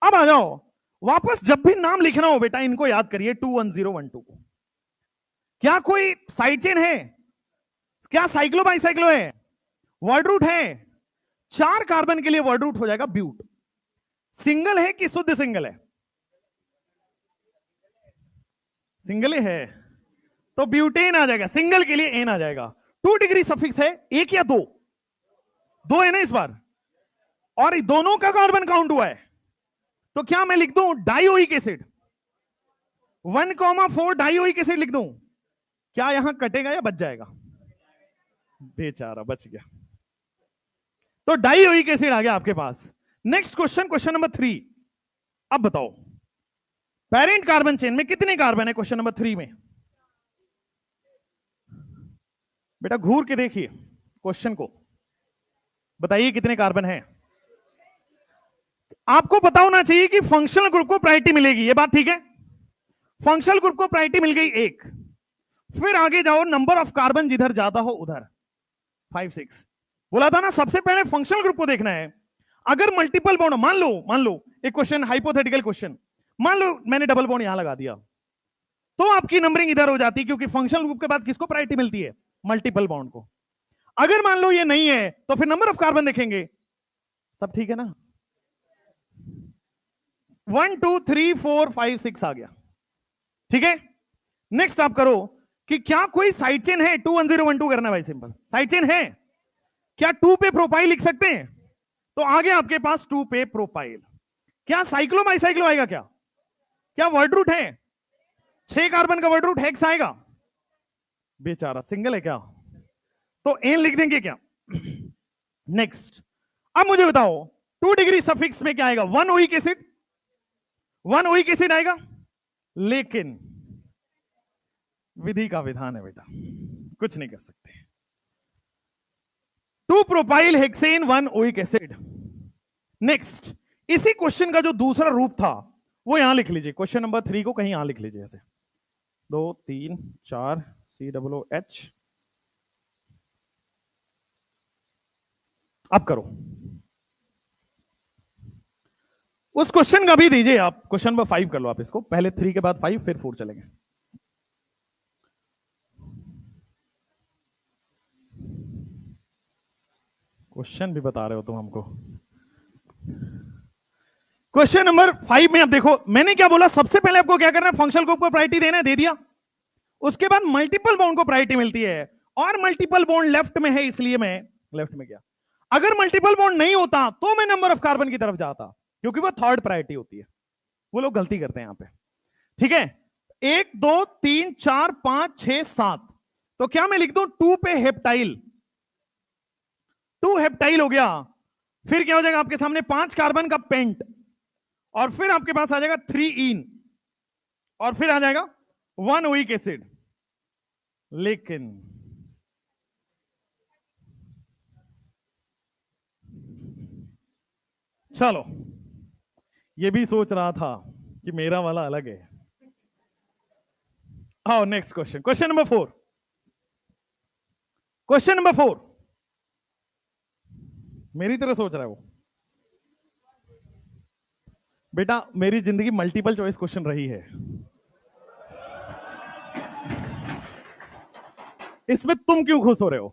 अब आ जाओ वापस, जब भी नाम लिखना हो बेटा इनको याद करिए 2 1 0 1 2 को। क्या कोई साइड चेन है, क्या साइक्लो बाइसाइक्लो है, वर्ड रूट है, 4 कार्बन के लिए वर्ड रूट हो जाएगा ब्यूट। सिंगल है कि शुद्ध सिंगल है, सिंगल ही है तो ब्यूटेन आ जाएगा, सिंगल के लिए एन आ जाएगा। 2 डिग्री सफिक्स है, 1 या 2, 2 है ना इस बार, और दोनों का कार्बन काउंट हुआ है, तो क्या मैं लिख दूं डाइओइक एसिड 1,4 डाइओइक एसिड लिख दूं, क्या यहां कटेगा या बच जाएगा? बेचारा बच गया, तो डाइओइक एसिड आ गया आपके पास। Next question, question number 3। अब बताओ पेरेंट कार्बन चेन में कितने कार्बन है? क्वेश्चन नंबर 3 में बेटा घूर के देखिए क्वेश्चन को, बताइए कितने कार्बन है। आपको पता होना चाहिए कि फंक्शनल ग्रुप को प्रायोरिटी मिलेगी, ये बात ठीक है। फंक्शनल ग्रुप को प्रायोरिटी मिल गई 1, फिर आगे जाओ नंबर ऑफ कार्बन जिधर ज्यादा हो उधर 5 6। बोला था ना सबसे पहले फंक्शनल ग्रुप को देखना है। अगर मल्टीपल बॉन्ड, मान लो एक क्वेश्चन, हाइपोथेटिकल क्वेश्चन, मान लो मैंने डबल बॉन्ड यहां लगा दिया, तो आपकी नंबरिंग इधर हो जाती है, क्योंकि फंक्शनल ग्रुप के बाद किसको प्रायोरिटी मिलती है? मल्टीपल बॉन्ड को। अगर मान लो ये नहीं है तो फिर नंबर ऑफ कार्बन देखेंगे, सब ठीक है ना, 1 2 3 4 5 6 आ गया, ठीक है। नेक्स्ट आप करो कि क्या कोई साइड चेन है, 2 1 0 1 2 करना भाई, सिंपल साइड चेन है। क्या 2 पे प्रोपाइल लिख सकते हैं? तो आगे आपके पास 2 पे प्रोपाइल। क्या साइक्लो बाइसाइक्लो आएगा? क्या वर्ड रूट है? 6 कार्बन का वर्ड रूट हेक्स आएगा, बेचारा सिंगल है क्या, तो एन लिख देंगे क्या। नेक्स्ट, अब मुझे बताओ 2 डिग्री सफिक्स में क्या आएगा? 1 ओइक एसिड, 1 ओइक एसिड आएगा, लेकिन विधि का विधान है बेटा, कुछ नहीं कर सकते। 2 propyl hexane 1 oic acid. Next, इसी क्वेश्चन का जो दूसरा रूप था वो यहां लिख लीजिए, क्वेश्चन नंबर 3 को कहीं यहां लिख लीजिए, ऐसे 2 3 4 COOH। अब करो, उस क्वेश्चन का भी दीजिए आप, क्वेश्चन नंबर 5 कर लो आप इसको, पहले 3 के बाद 5 फिर 4 चलेंगे। क्वेश्चन भी बता रहे हो तुम हमको। क्वेश्चन नंबर 5 में अब देखो मैंने क्या बोला, सबसे पहले आपको क्या करना है, फंक्शनल ग्रुप को प्रायोरिटी देना है, दे दिया। उसके बाद मल्टीपल बॉन्ड को प्रायोरिटी मिलती है, और मल्टीपल बॉन्ड लेफ्ट में है इसलिए मैं लेफ्ट में गया। अगर मल्टीपल बॉन्ड नहीं होता तो मैं नंबर ऑफ कार्बन की तरफ जाता, क्योंकि वो थर्ड प्रायोरिटी होती है। वो लोग गलती करते हैं यहां पे, ठीक है। 1 2 3 4 5 6 7, तो क्या मैं लिख दूं 2 पे हेप्टाइल, 2 हेप्टाइल हो गया। फिर क्या हो जाएगा आपके सामने 5 कार्बन का पेंट, और फिर आपके पास आ जाएगा 3 इन, और फिर आ जाएगा 1 ओइक एसिड। लेकिन चलो, ये भी सोच रहा था कि मेरा वाला अलग है। आओ next question, question number 4। Question number 4 मेरी तरह सोच रहा है वो। बेटा मेरी जिंदगी मल्टीपल चॉइस क्वेश्चन रही है, इसमें तुम क्यों खुश हो रहे हो?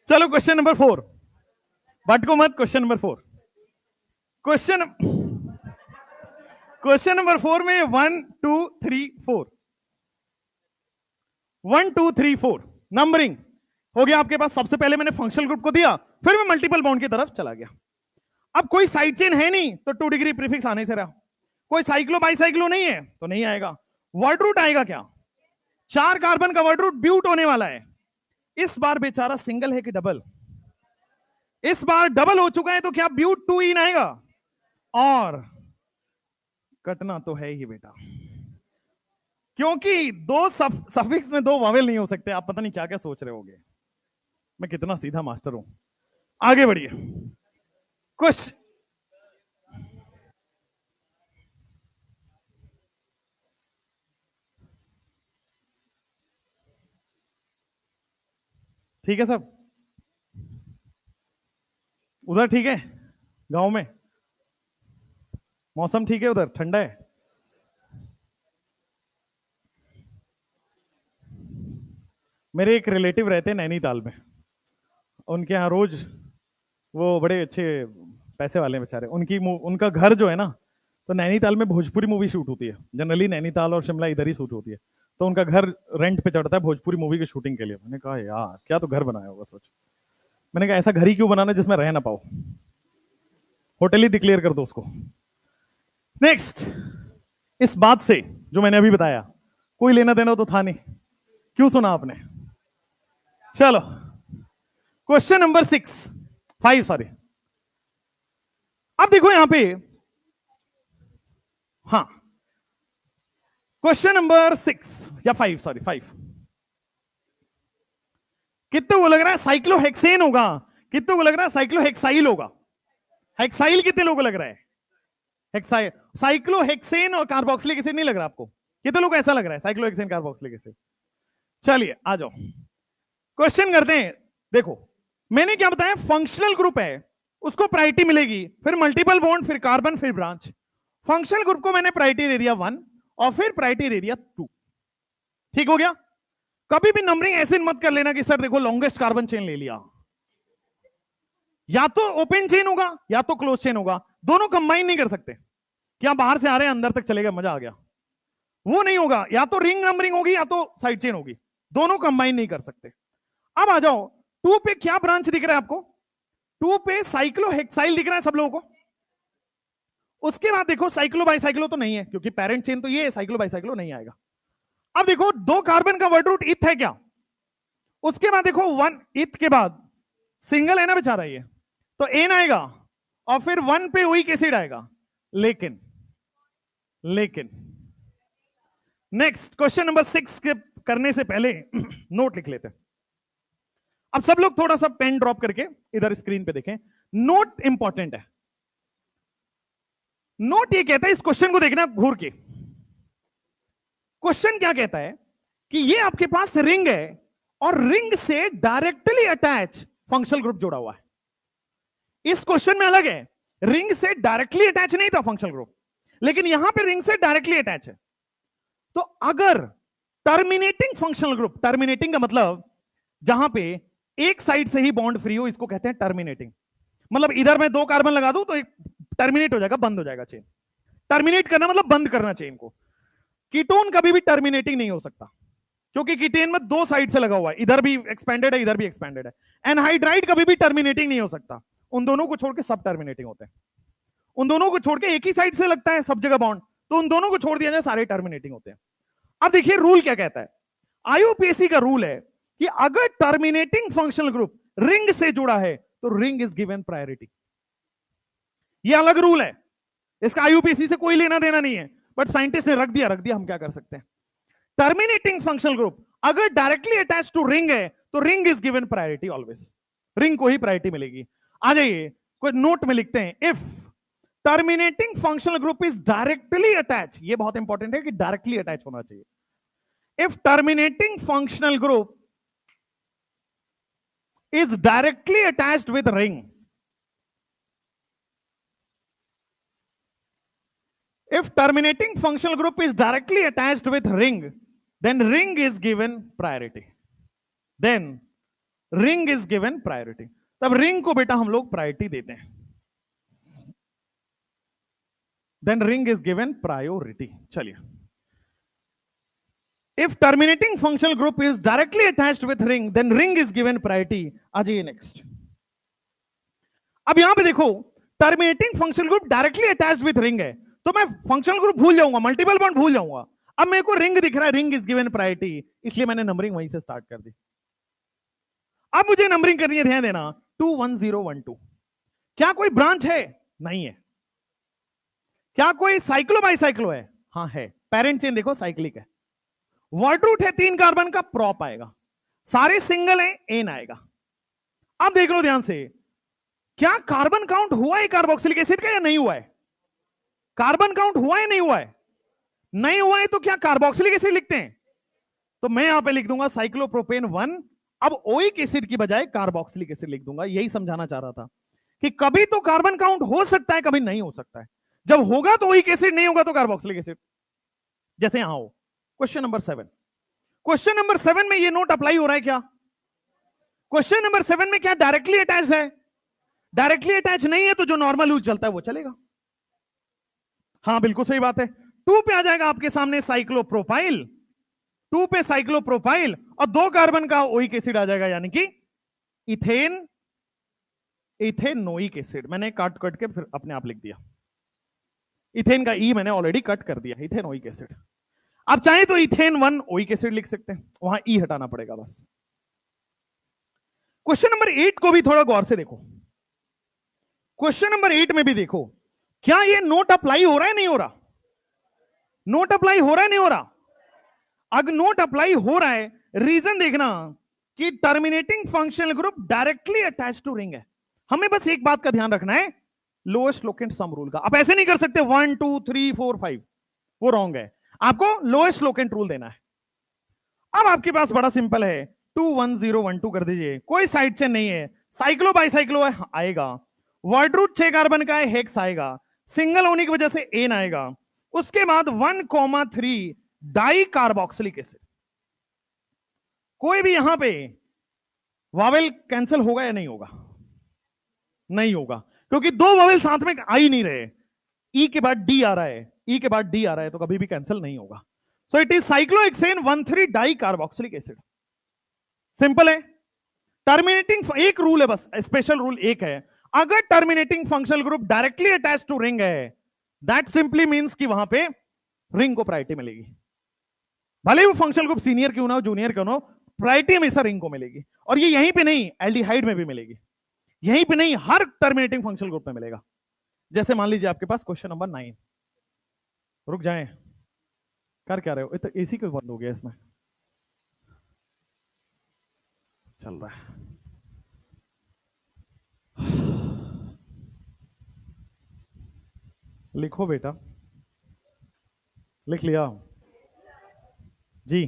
चलो क्वेश्चन नंबर 4, भटको मत। क्वेश्चन नंबर 4, क्वेश्चन नंबर 4 में 1 2 3 4, 1 2 3 4 नंबरिंग हो गया आपके पास। सबसे पहले मैंने फंक्शनल ग्रुप को दिया, फिर मैं मल्टीपल बॉन्ड की तरफ चला गया। अब कोई साइड चेन है नहीं तो 2 डिग्री प्रीफिक्स आने से रहा। कोई साइक्लो बाइसाइक्लो नहीं है तो नहीं आएगा। वर्ड रूट आएगा क्या? 4 कार्बन का वर्ड रूट ब्यूट होने वाला है। इस बार बेचारा सिंगल है कि डबल? इस बार डबल हो चुका है, तो क्या ब्यूट 2 इन आएगा? और कटना तो है ही बेटा, क्योंकि दो सफिक्स में 2 वावेल नहीं हो सकते। आप पता नहीं क्या क्या सोच रहे होगे, मैं कितना सीधा मास्टर हूं। आगे बढ़िए। कुछ ठीक है सब? उधर ठीक है? गांव में मौसम ठीक है? उधर ठंडा है? मेरे एक रिलेटिव रहते हैं नैनीताल में, उनके यहाँ रोज, वो बड़े अच्छे पैसे वाले हैं बेचारे, उनका घर जो है ना, तो नैनीताल में भोजपुरी मूवी शूट होती है। जनरली नैनीताल और शिमला इधर ही शूट होती है, तो उनका घर रेंट पे चढ़ता है भोजपुरी मूवी की शूटिंग के लिए। मैंने कहा यार क्या तो घर बनाया होगा, सोच। मैंने कहा ऐसा घर ही क्यों बनाना जिसमें रह ना पाओ, होटल ही डिक्लेयर कर दो उसको। नेक्स्ट, इस बात से जो मैंने अभी बताया कोई लेना देना तो था नहीं, क्यों सुना आपने? चलो क्वेश्चन नंबर 5 सॉरी। अब देखो यहां पे, हाँ, क्वेश्चन नंबर 6 या 5 सॉरी 5, कितने को लग रहा है साइक्लोहेक्सेन होगा? कितने को लग रहा है साइक्लोहेक्साइल होगा? हेक्साइल कितने लोगों को लग रहा है? हेक्साइल। साइक्लोहेक्सेन और कार्बोक्सिलिक एसिड नहीं लग रहा आपको? कितने लोग ऐसा लग रहा है साइक्लोहेक्सेन कार्बोक्सिलिक एसिड? चलिए आ जाओ, क्वेश्चन करते हैं। देखो मैंने क्या बताया, फंक्शनल ग्रुप है उसको प्रायोरिटी मिलेगी, फिर मल्टीपल बॉन्ड, फिर कार्बन, फिर ब्रांच। फंक्शनल ग्रुप को मैंने प्रायोरिटी दे दिया 1 और फिर प्रायोरिटी दे दिया 2। ठीक हो गया? कभी भी नंबरिंग ऐसे मत कर लेना कि सर देखो लॉन्गेस्ट कार्बन चेन ले लिया, या तो ओपन चेन होगा या तो क्लोज चेन होगा, दोनों कंबाइन नहीं कर सकते। क्या बाहर से आ रहे हैं अंदर तक चलेगा, मजा आ गया, वो नहीं होगा। या तो रिंग नंबरिंग होगी या तो साइड चेन होगी, दोनों कंबाइन नहीं कर सकते। अब आ जाओ 2 पे, क्या ब्रांच दिख रहा है आपको? 2 पे साइक्लोहेक्साइल दिख रहा है सब लोगों को। उसके बाद देखो साइक्लो बाइसाइक्लो तो नहीं है, क्योंकि पेरेंट चेन तो ये है, साइक्लो बाइसाइक्लो नहीं आएगा। अब देखो 2 कार्बन का वर्ड रूट इथ है क्या? उसके बाद देखो 1 इथ के बाद सिंगल है ना बेचारा ये, तो एन आएगा और फिर 1 पे यूरिक एसिड आएगा। लेकिन नेक्स्ट क्वेश्चन नंबर 6 के करने से पहले नोट लिख लेते हैं। अब सब लोग थोड़ा सा पेन ड्रॉप करके इधर स्क्रीन पे देखें, नोट इंपॉर्टेंट है। नोट ये कहता है, इस क्वेश्चन को देखना घूर के। क्वेश्चन क्या कहता है कि ये आपके पास रिंग है और रिंग से डायरेक्टली अटैच फंक्शनल ग्रुप जुड़ा हुआ है। इस क्वेश्चन में अलग है, रिंग से डायरेक्टली अटैच नहीं था फंक्शनल ग्रुप, लेकिन यहां पे रिंग से डायरेक्टली अटैच है। तो अगर टर्मिनेटिंग फंक्शनल ग्रुप, टर्मिनेटिंग का मतलब जहां पे एक साइड से ही बॉन्ड फ्री हो, इसको कहते हैं टर्मिनेटिंग। मतलब इधर मैं 2 कार्बन लगा दूं तो एक टर्मिनेट हो जाएगा, बंद हो जाएगा चेन। टर्मिनेट करना मतलब बंद करना चेन को। कीटोन कभी भी टर्मिनेटिंग नहीं हो सकता, क्योंकि कीटोन में 2 साइड से लगा हुआ है, इधर भी एक्सपेंडेड है इधर भी एक्सपेंडेड है। एनहाइड्राइड कभी भी टर्मिनेटिंग नहीं हो सकता, उन दोनों को छोड़ के सब टर्मिनेटिंग होते हैं। उन दोनों को छोड़ के एक ही साइड से लगता है सब जगह बॉन्ड, तो उन दोनों को छोड़ दिया जाए सारे टर्मिनेटिंग होते हैं। अब देखिए रूल क्या कहता है, आईयूपीएसी का रूल है कि अगर टर्मिनेटिंग फंक्शनल ग्रुप रिंग से जुड़ा है तो रिंग इज गिवन प्रायोरिटी। ये अलग रूल है, इसका आईयूपीएसी से कोई लेना देना नहीं है, बट साइंटिस्ट ने रख दिया, हम क्या कर सकते हैं। टर्मिनेटिंग फंक्शनल ग्रुप अगर डायरेक्टली अटैच टू रिंग है तो ring is given priority always, ring को ही प्रायोरिटी मिलेगी। आ जाइए कोई नोट में लिखते हैं, if terminating functional group is directly attach, ये बहुत इंपॉर्टेंट है कि डायरेक्टली अटैच होना चाहिए। If terminating functional group is directly attached with ring, if terminating functional group is directly attached with ring, then ring is given priority, then ring is given priority। तब ring को बेटा हम लोग priority देते हैं, then ring is given priority। चलिए, if terminating functional group is directly attached with ring, then ring is given priority। आ जाइए next. अब यहां पे देखो terminating functional group directly attached with ring है, तो मैं फंक्शनल ग्रुप भूल जाऊंगा, मल्टीपल बॉन्ड भूल जाऊंगा। अब मेरे को रिंग दिख रहा है, रिंग इज गिवन प्रायोरिटी, इसलिए मैंने नंबरिंग वहीं से स्टार्ट कर दी। अब मुझे नंबरिंग करनी है, ध्यान देना, 21012। क्या कोई ब्रांच है? नहीं है। क्या कोई साइक्लो बाई साइक्लो है? हाँ है। पेरेंट चेन देखो साइक्लिक है। वर्ड रूट है 3 कार्बन का, प्रॉप आएगा। सारे सिंगल है, एन आएगा। अब देख लो ध्यान से, क्या कार्बन काउंट हुआ है कार्बोक्सिलिक एसिड का या नहीं हुआ है? कार्बन काउंट हुआ है नहीं हुआ है? नहीं हुआ है तो क्या कार्बोक्सिलिक एसिड लिखते हैं? तो मैं यहां पे लिख दूंगा साइक्लोप्रोपेन 1। अब ओइक एसिड की बजाय कार्बोक्सिलिक एसिड लिख दूंगा। यही समझाना चाह रहा था कि कभी तो कार्बन काउंट हो सकता है, कभी नहीं हो सकता है। जब होगा तो ओइक एसिड, नहीं होगा तो कार्बोक्सिलिक एसिड। जैसे यहां हो क्वेश्चन नंबर 7। क्वेश्चन नंबर 7 में ये नोट अप्लाई हो रहा है क्या? क्वेश्चन नंबर 7 में क्या डायरेक्टली अटैच है? डायरेक्टली अटैच नहीं है तो जो नॉर्मल यूज चलता है वो चलेगा। हाँ बिल्कुल सही बात है। 2 पे आ जाएगा आपके सामने साइक्लोप्रोपाइल, 2 पे साइक्लोप्रोपाइल और 2 कार्बन का ओइक एसिड आ जाएगा, यानी कि इथेन, इथेनोइक एसिड। मैंने काट कट के फिर अपने आप लिख दिया। इथेन का ई मैंने ऑलरेडी कट कर दिया, इथेनोइक एसिड। आप चाहे तो इथेन 1 ओइक एसिड लिख सकते हैं, वहां ई हटाना पड़ेगा बस। क्वेश्चन नंबर 8 को भी थोड़ा गौर से देखो। क्वेश्चन नंबर 8 में भी देखो, क्या ये नोट अप्लाई हो रहा है नहीं हो रहा? नोट अप्लाई हो रहा है नहीं हो रहा? अगर नोट अप्लाई हो रहा है, रीजन देखना कि terminating functional group directly attach to ring है। हमें बस एक बात का ध्यान रखना है, लोएस्ट लोकेंट सम रूल का। आप ऐसे नहीं कर सकते 1 2 3 4 5, वो रॉन्ग है। आपको लोएस्ट लोकेंट रूल देना है। अब आपके पास बड़ा सिंपल है, 21012 कर दीजिए, कोई साइड चेन नहीं है, साइक्लो बाई साइक्लो है, आएगा। वर्ड रूट 6 कार्बन का है, हेक्स आएगा। सिंगल होने की वजह से एन आएगा। उसके बाद 1,3 डाई कार्बोक्सिलिक एसिड। कोई भी यहां पे वावेल कैंसिल होगा या नहीं होगा? नहीं होगा, क्योंकि 2 वावेल साथ में आ ही नहीं रहे। ई के बाद डी आ रहा है, ई के बाद डी आ रहा है, तो कभी भी कैंसिल नहीं होगा। So it is cyclohexane 1,3 di carboxylic acid. Simple है। टर्मिनेटिंग, एक रूल है बस, स्पेशल रूल एक है, अगर terminating functional group directly attach to ring है, दैट सिंपली मींस कि वहां पे रिंग को प्रायोरिटी मिलेगी। भले वो फंक्शनल ग्रुप सीनियर क्यों ना हो, जूनियर क्यों ना हो, प्रायोरिटी हमेशा रिंग को मिलेगी। और ये यहीं पे नहीं, एल्डिहाइड में भी मिलेगी। यहीं पे नहीं, हर टर्मिनेटिंग फंक्शनल ग्रुप में मिलेगा। जैसे मान लीजिए आपके पास क्वेश्चन नंबर 9। रुक जाएं, कर क्या रहे हो? तो एसी क्यों बंद हो गया इसमें? चल रहा है। लिखो बेटा, लिख लिया जी?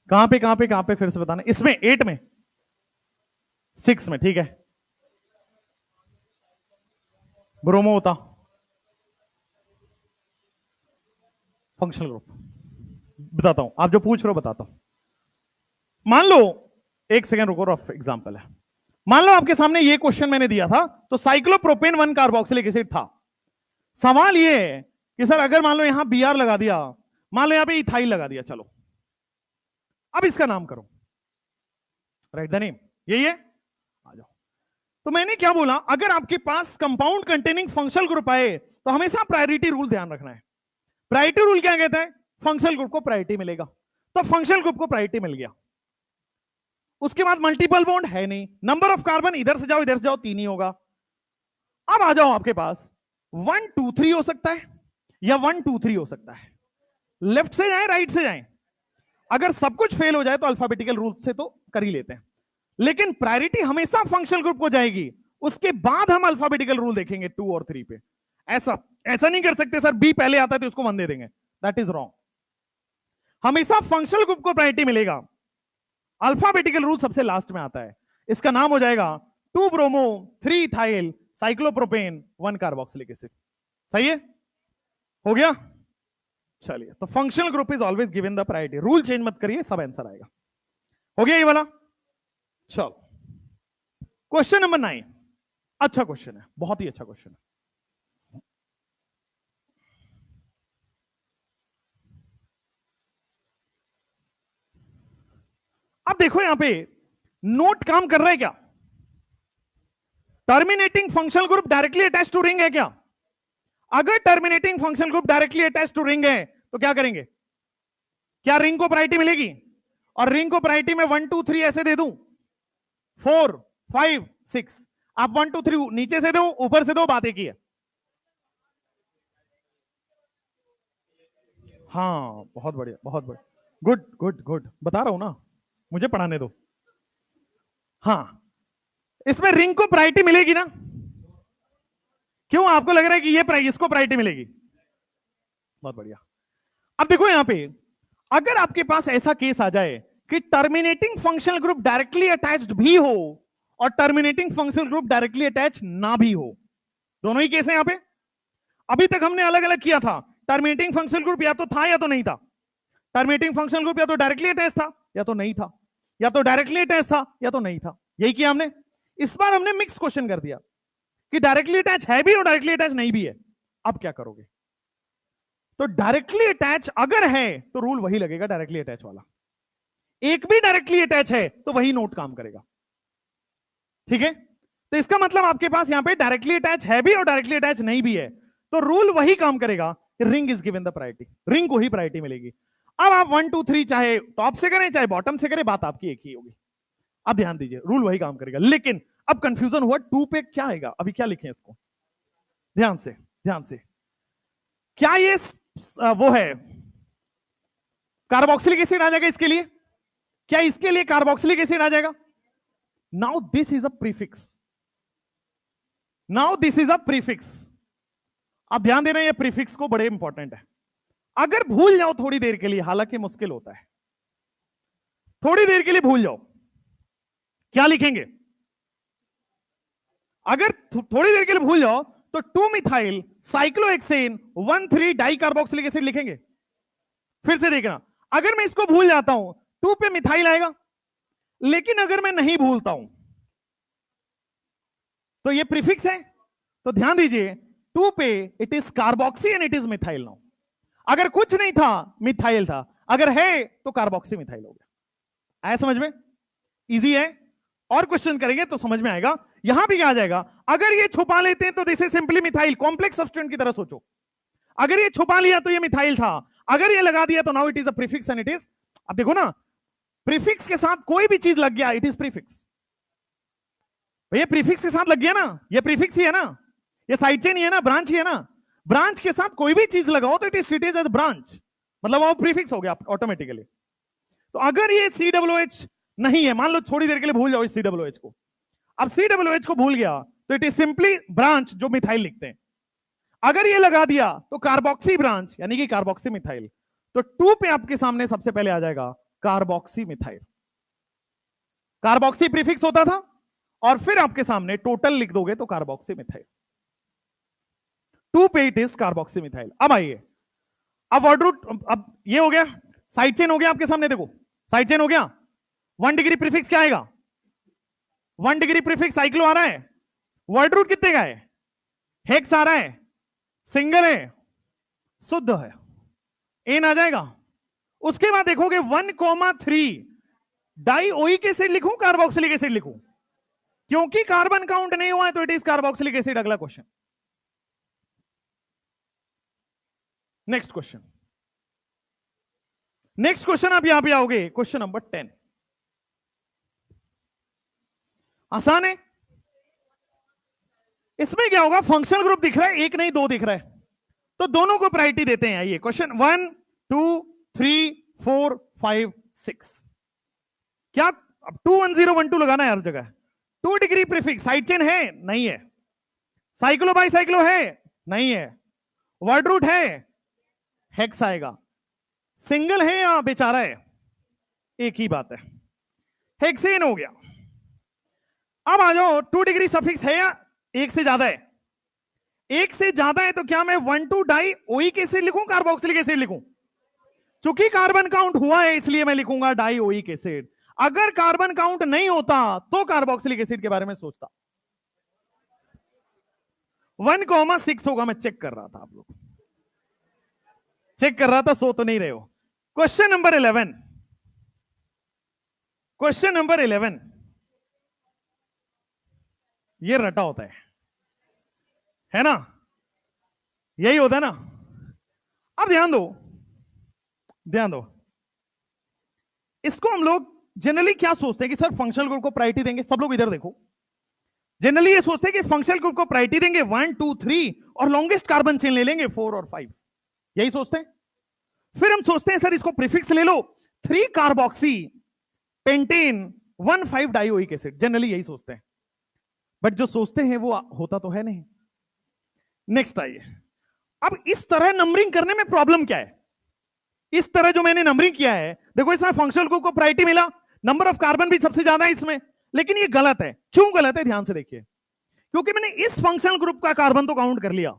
कहां पे कहां पे कहां पे फिर से बताना। इसमें 8 में, 6 में, ठीक है। ब्रोमो होता फंक्शनल ग्रुप। बताता हूं, आप जो पूछ रहे हो बताता हूं। मान लो, एक सेकंड रुको, रफ एग्जांपल है। मान लो आपके सामने ये क्वेश्चन मैंने दिया था, तो साइक्लोप्रोपेन 1 कार्बोक्सिलिक एसिड था। सवाल ये है कि सर अगर मान लो यहां बीआर लगा दिया, मान लो यहां पे इथाइल लगा दिया, चलो अब इसका नाम करो, राइट द नेम, यही है, आ जाओ। तो मैंने क्या बोला, अगर आपके पास कंपाउंड कंटेनिंग फंक्शनल ग्रुप आए तो हमेशा प्रायोरिटी रूल ध्यान रखना है। प्रायोरिटी रूल क्या कहता है? फंक्शनल ग्रुप को प्रायोरिटी मिलेगा, तो फंक्शनल ग्रुप को प्रायोरिटी मिल गया। उसके बाद मल्टीपल बॉन्ड है नहीं, नंबर ऑफ कार्बन इधर से जाओ इधर से जाओ 3 ही होगा। अब आ जाओ, आपके पास 1 2 3 हो सकता है या 1 2 3 हो सकता है, लेफ्ट से जाए राइट से जाए। अगर सब कुछ फेल हो जाए तो अल्फाबेटिकल रूल से तो कर ही लेते हैं, लेकिन प्रायोरिटी हमेशा फंक्शनल ग्रुप को जाएगी, उसके बाद हम अल्फाबेटिकल रूल देखेंगे 2 और 3 पे। ऐसा ऐसा नहीं कर सकते सर बी पहले आता है तो उसको 1 दे देंगे, दैट इज रॉन्ग। हमेशा फंक्शनल ग्रुप को प्रायोरिटी मिलेगा, अल्फाबेटिकल रूल सबसे लास्ट में आता है। इसका नाम हो जाएगा 2 bromo 3 ethyl cyclopropane 1 carboxylic acid. सही है, हो गया। चलिए, तो functional group is always given the priority, rule change मत करिए, सब आंसर आएगा। हो गया ये वाला। चलो क्वेश्चन नंबर 9, अच्छा क्वेश्चन है, बहुत ही अच्छा क्वेश्चन है। अब देखो यहां पे नोट काम कर रहा है क्या? Terminating functional group directly attach to ring है क्या? अगर terminating functional group directly attach to ring है तो क्या करेंगे? क्या रिंग को प्रायोरिटी मिलेगी? और रिंग को प्रायोरिटी में 1 2 3 ऐसे दे दूं, 4 5 6, आप 1 2 3 नीचे से दो ऊपर से दो, बात एक ही है। हाँ बहुत बढ़िया, बहुत बढ़िया, गुड गुड गुड, बता रहा हूं ना, मुझे पढ़ाने दो। हाँ, इसमें रिंग को प्रायोरिटी मिलेगी ना? क्यों आपको लग रहा है कि ये इसको प्रायोरिटी मिलेगी? बहुत बढ़िया। अब देखो यहां पे, अगर आपके पास ऐसा केस आ जाए कि terminating functional group directly attached भी हो और terminating functional group directly attach ना भी हो, दोनों ही केस हैं यहां पे। अभी तक हमने अलग अलग किया था, टर्मिनेटिंग फंक्शनल ग्रुप या तो था या तो नहीं था, टर्मिनेटिंग फंक्शनल ग्रुप या तो डायरेक्टली अटैच था या तो नहीं था, या तो डायरेक्टली अटैच था या तो नहीं था, यही किया हमने। इस बार हमने मिक्स क्वेश्चन कर दिया कि डायरेक्टली अटैच है भी और डायरेक्टली अटैच नहीं भी है। अब क्या करोगे? तो डायरेक्टली अटैच अगर है तो रूल वही लगेगा डायरेक्टली अटैच वाला, एक भी डायरेक्टली अटैच है तो वही नोट काम करेगा, ठीक है? तो इसका मतलब आपके पास यहां पे डायरेक्टली अटैच है भी और डायरेक्टली अटैच नहीं भी है, तो रूल वही काम करेगा, ring is given the priority, ring को ही प्रायोरिटी मिलेगी। अब आप 1 2 3 चाहे टॉप से करें चाहे बॉटम से करें, बात आपकी एक ही होगी। अब ध्यान दीजिए, रूल वही काम करेगा, लेकिन अब कंफ्यूजन हुआ 2 पे क्या आएगा, अभी क्या लिखें इसको, ध्यान से ध्यान से। क्या ये वो है कार्बोक्सिलिक एसिड आ जाएगा इसके लिए? क्या इसके लिए कार्बोक्सिलिक एसिड आ जाएगा? Now this is a prefix, now this is a prefix. अब ध्यान देना, ये प्रीफिक्स को बड़े इंपॉर्टेंट है। अगर भूल जाओ थोड़ी देर के लिए, हालांकि मुश्किल होता है, थोड़ी देर के लिए भूल जाओ, क्या लिखेंगे? अगर थोड़ी देर के लिए भूल जाओ तो 2 methyl cyclohexane 1 3 die carboxylic acid लिखेंगे। फिर से देखना, अगर मैं इसको भूल जाता हूं 2 पे मिथाइल आएगा, लेकिन अगर मैं नहीं भूलता हूं तो ये प्रीफिक्स है, तो ध्यान दीजिए 2 पे it is carboxy and it is methyl. Now अगर कुछ नहीं था मिथाइल था, अगर है तो कार्बोक्सी मिथाइल हो गया। आया समझ में? इजी है, और क्वेश्चन करेंगे तो समझ में आएगा। यहां भी क्या आ जाएगा, अगर ये छुपा लेते हैं तो this is simply methyl, complex substance की तरह सोचो। अगर ये छुपा लिया तो ये मिथाइल था, अगर ये लगा दिया तो now it is a prefix and it is, अब देखो ना, प्रीफिक्स के साथ कोई भी चीज लग गया इट इज प्रीफिक्स। ये प्रीफिक्स के साथ लग गया ना, ये प्रीफिक्स ही है ना, ये साइड चेन ही है ना, ब्रांच ही है ना, ब्रांच के साथ कोई भी चीज लगाओ तो it is treated as branch, मतलब वो प्रीफिक्स हो गया ऑटोमेटिकली। तो अगर ये COOH नहीं है, मान लो थोड़ी देर के लिए भूल जाओ इस COOH को, अब COOH को भूल गया तो इट इज सिंपली ब्रांच, जो मिथाइल लिखते हैं। अगर ये लगा दिया तो कार्बोक्सी ब्रांच यानी कि कार्बोक्सी मिथाइल, तो 2 पे आपके सामने सबसे पहले आ जाएगा कार्बोक्सी मिथाइल। कार्बोक्सी प्रीफिक्स होता था और फिर आपके सामने टोटल लिख दोगे तो कार्बोक्सी मिथाइल, 2 पे इट इज कार्बोक्सी मिथाइल। अब आइए, अब वर्ड रूट, अब ये हो गया, साइड चेन हो गया आपके सामने, देखो साइड चेन हो गया। 1 डिग्री प्रीफिक्स क्या आएगा? 1 डिग्री प्रीफिक्स साइक्लो आ रहा है, वर्ड रूट कितने का है? हेक्स आ रहा है, सिंगल है, शुद्ध है, एन आ जाएगा। उसके बाद देखोगे 1,3 डाई ओइक एसिड लिखूं कार्बोक्सिलिक एसिड लिखूं? क्योंकि कार्बन काउंट नहीं हुआ है तो इट इज कार्बोक्सिलिक एसिड। अगला question, next question, next question आप यहां पे आओगे, क्वेश्चन नंबर 10। आसान है। इसमें क्या होगा, फंक्शनल ग्रुप दिख रहा है, एक नहीं दो दिख रहा है, तो दोनों को प्रायोरिटी देते हैं। आइए क्वेश्चन 1 2 3 4 5 6, क्या अब 2 1 0 1 2 लगाना है हर जगह। 2 डिग्री प्रीफिक्स साइड चेन है नहीं है, साइक्लो बाई साइक्लो है नहीं है, वर्ड रूट है हेक्स आएगा, सिंगल है या बेचारा है, एक ही बात है, हेक्सेन हो गया। अब आ जाओ, 2 डिग्री सफिक्स है या एक से ज्यादा है? एक से ज्यादा है तो क्या मैं 1 2 डाई ओइक एसिड लिखूं कार्बोक्सिलिक एसिड लिखूं? चूंकि कार्बन काउंट हुआ है इसलिए मैं लिखूंगा डाई ओइक एसिड। अगर कार्बन काउंट नहीं होता तो कार्बोक्सिलिक एसिड के बारे में सोचता। 1,6 होगा, मैं चेक कर रहा था, आप लोग चेक कर रहा था, सो तो नहीं रहे हो। क्वेश्चन नंबर 11, क्वेश्चन नंबर 11, ये रटा होता है ना, यही होता है ना। अब ध्यान दो, ध्यान दो, इसको हम लोग जनरली क्या सोचते हैं कि सर फंक्शनल ग्रुप को प्रायोरिटी देंगे। सब लोग इधर देखो, जनरली ये सोचते हैं कि फंक्शनल ग्रुप को प्रायोरिटी देंगे 1 2 3 और लॉन्गेस्ट कार्बन चेन ले लेंगे 4 और 5, यही सोचते हैं। फिर हम सोचते हैं सर इसको प्रीफिक्स ले लो 3 carboxy pentane 1,5 dioic acid, generally यही सोचते हैं, बट जो सोचते हैं वो होता तो है नहीं। नेक्स्ट आइए, अब इस तरह नंबरिंग करने में प्रॉब्लम क्या है? इस तरह जो मैंने नंबरिंग किया है, देखो इसमें फंक्शनल ग्रुप को प्रायोरिटी मिला, नंबर ऑफ कार्बन भी सबसे ज्यादा है इसमें, लेकिन ये गलत है। क्यों गलत है? ध्यान से देखिए, क्योंकि मैंने इस फंक्शनल ग्रुप का कार्बन तो काउंट कर लिया,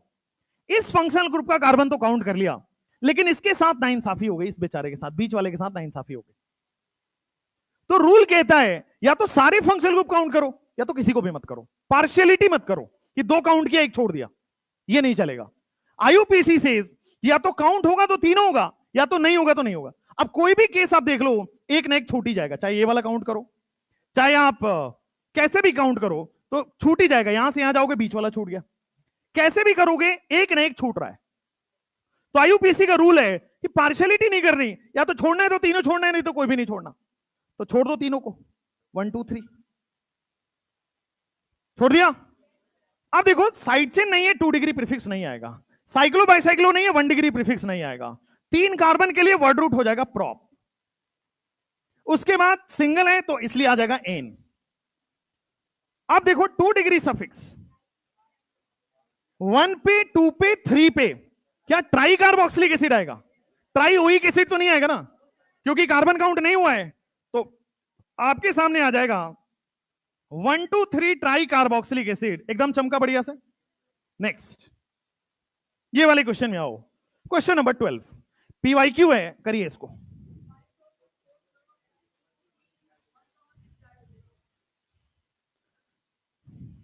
इस फंक्शनल ग्रुप का कार्बन तो काउंट कर लिया, लेकिन इसके साथ नाइंसाफी हो गई, इस बेचारे के साथ, बीच वाले के साथ नाइंसाफी हो गई। तो रूल कहता है या तो सारे फंक्शनल ग्रुप काउंट करो या तो किसी को भी मत करो, पार्शियलिटी मत करो कि 2 काउंट किया 1 छोड़ दिया, ये नहीं चलेगा। आईयूपीएसी सेज या तो काउंट होगा तो तीनों होगा, या तो नहीं होगा तो नहीं होगा। अब कोई भी केस आप देख लो, एक ना एक छूट ही जाएगा, चाहे ये वाला काउंट करो, चाहे आप कैसे भी काउंट करो तो छूट ही जाएगा। यहां से यहां जाओगे बीच वाला छूट गया, कैसे भी करोगे एक ना एक छूट रहा है। तो आईयूपीएसी का रूल है कि पार्शियलिटी नहीं करनी, या तो छोड़ना है तो तीनों छोड़ना है, नहीं तो कोई भी नहीं छोड़ना, तो छोड़ दो तीनों को, 1 2 3 छोड़ दिया। अब देखो साइड चेन नहीं है, 2 डिग्री प्रीफिक्स नहीं आएगा, साइक्लो बाइसाइक्लो नहीं है, 1 डिग्री प्रीफिक्स नहीं आएगा, 3 कार्बन के लिए वर्ड रूट हो जाएगा प्रॉप, उसके बाद सिंगल है तो इसलिए आ जाएगा एन। अब देखो 2 डिग्री सफिक्स 1 पे 2 पे 3 पे, क्या ट्राई कार्बोक्सिलिक एसिड आएगा? ट्राई ओइक एसिड तो नहीं आएगा ना, क्योंकि कार्बन काउंट नहीं हुआ है। तो आपके सामने आ जाएगा 1 2 3 ट्राई कार्बोक्सिलिक एसिड, एकदम चमका बढ़िया से। नेक्स्ट ये वाले क्वेश्चन में आओ, क्वेश्चन नंबर 12 पीवाईक्यू है, करिए इसको।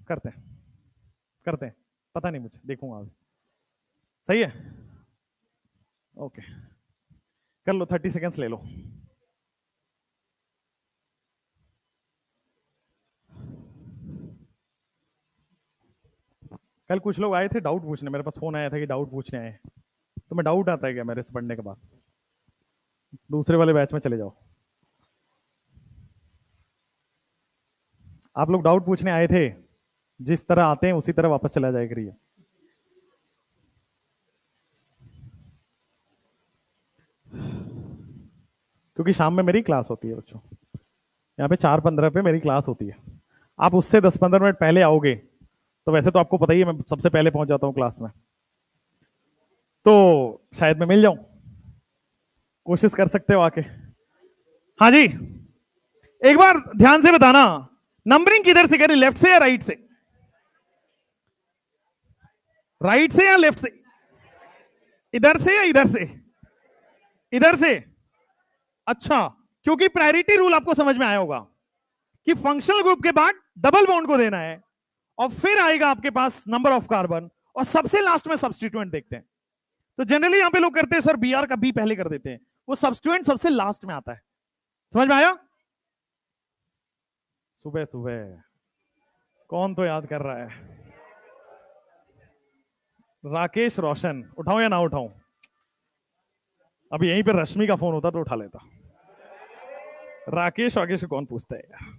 करते हैं करते हैं, पता नहीं मुझे, देखूंगा अभी। सही है, ओके कर लो, 30 सेकेंड्स ले लो। कल कुछ लोग आए थे डाउट पूछने, मेरे पास फोन आया था कि डाउट पूछने आए, तो मैं डाउट आता है क्या मेरे से पढ़ने के बाद? दूसरे वाले बैच में चले जाओ। आप लोग डाउट पूछने आए थे, जिस तरह आते हैं उसी तरह वापस चला जाया करिए। क्योंकि शाम में मेरी क्लास होती है बच्चों, यहाँ पे 4:15 पे मेरी क्लास होती है। आप उससे 10-15 मिनट पहले आओगे तो वैसे तो आपको पता ही है मैं सबसे पहले पहुंच जाता हूँ क्लास में, तो शायद मैं मिल जाऊं, कोशिश कर सकते हो आके। हाँ जी, एक बार ध्यान से बताना, नंबरिंग किधर से करें, लेफ्ट से या राइट से? राइट से या लेफ्ट से? इधर से या इधर से? इधर से। अच्छा, क्योंकि प्रायोरिटी रूल आपको समझ में आया होगा कि फंक्शनल ग्रुप के बाद डबल बॉन्ड को देना है और फिर आएगा आपके पास नंबर ऑफ कार्बन और सबसे लास्ट में सब्स्टिट्यूएंट देखते हैं। तो जनरली यहां पे लोग करते हैं सर बीआर का बी पहले कर देते हैं, वो सब्स्टिट्यूएंट सबसे लास्ट में आता है। समझ में आया? सुबह सुबह कौन तो याद कर रहा है? राकेश रोशन, उठाऊं या ना उठाऊं? अब यहीं पे रश्मि का फोन होता तो उठा लेता। राकेश वाकेश कौन पूछता है यार?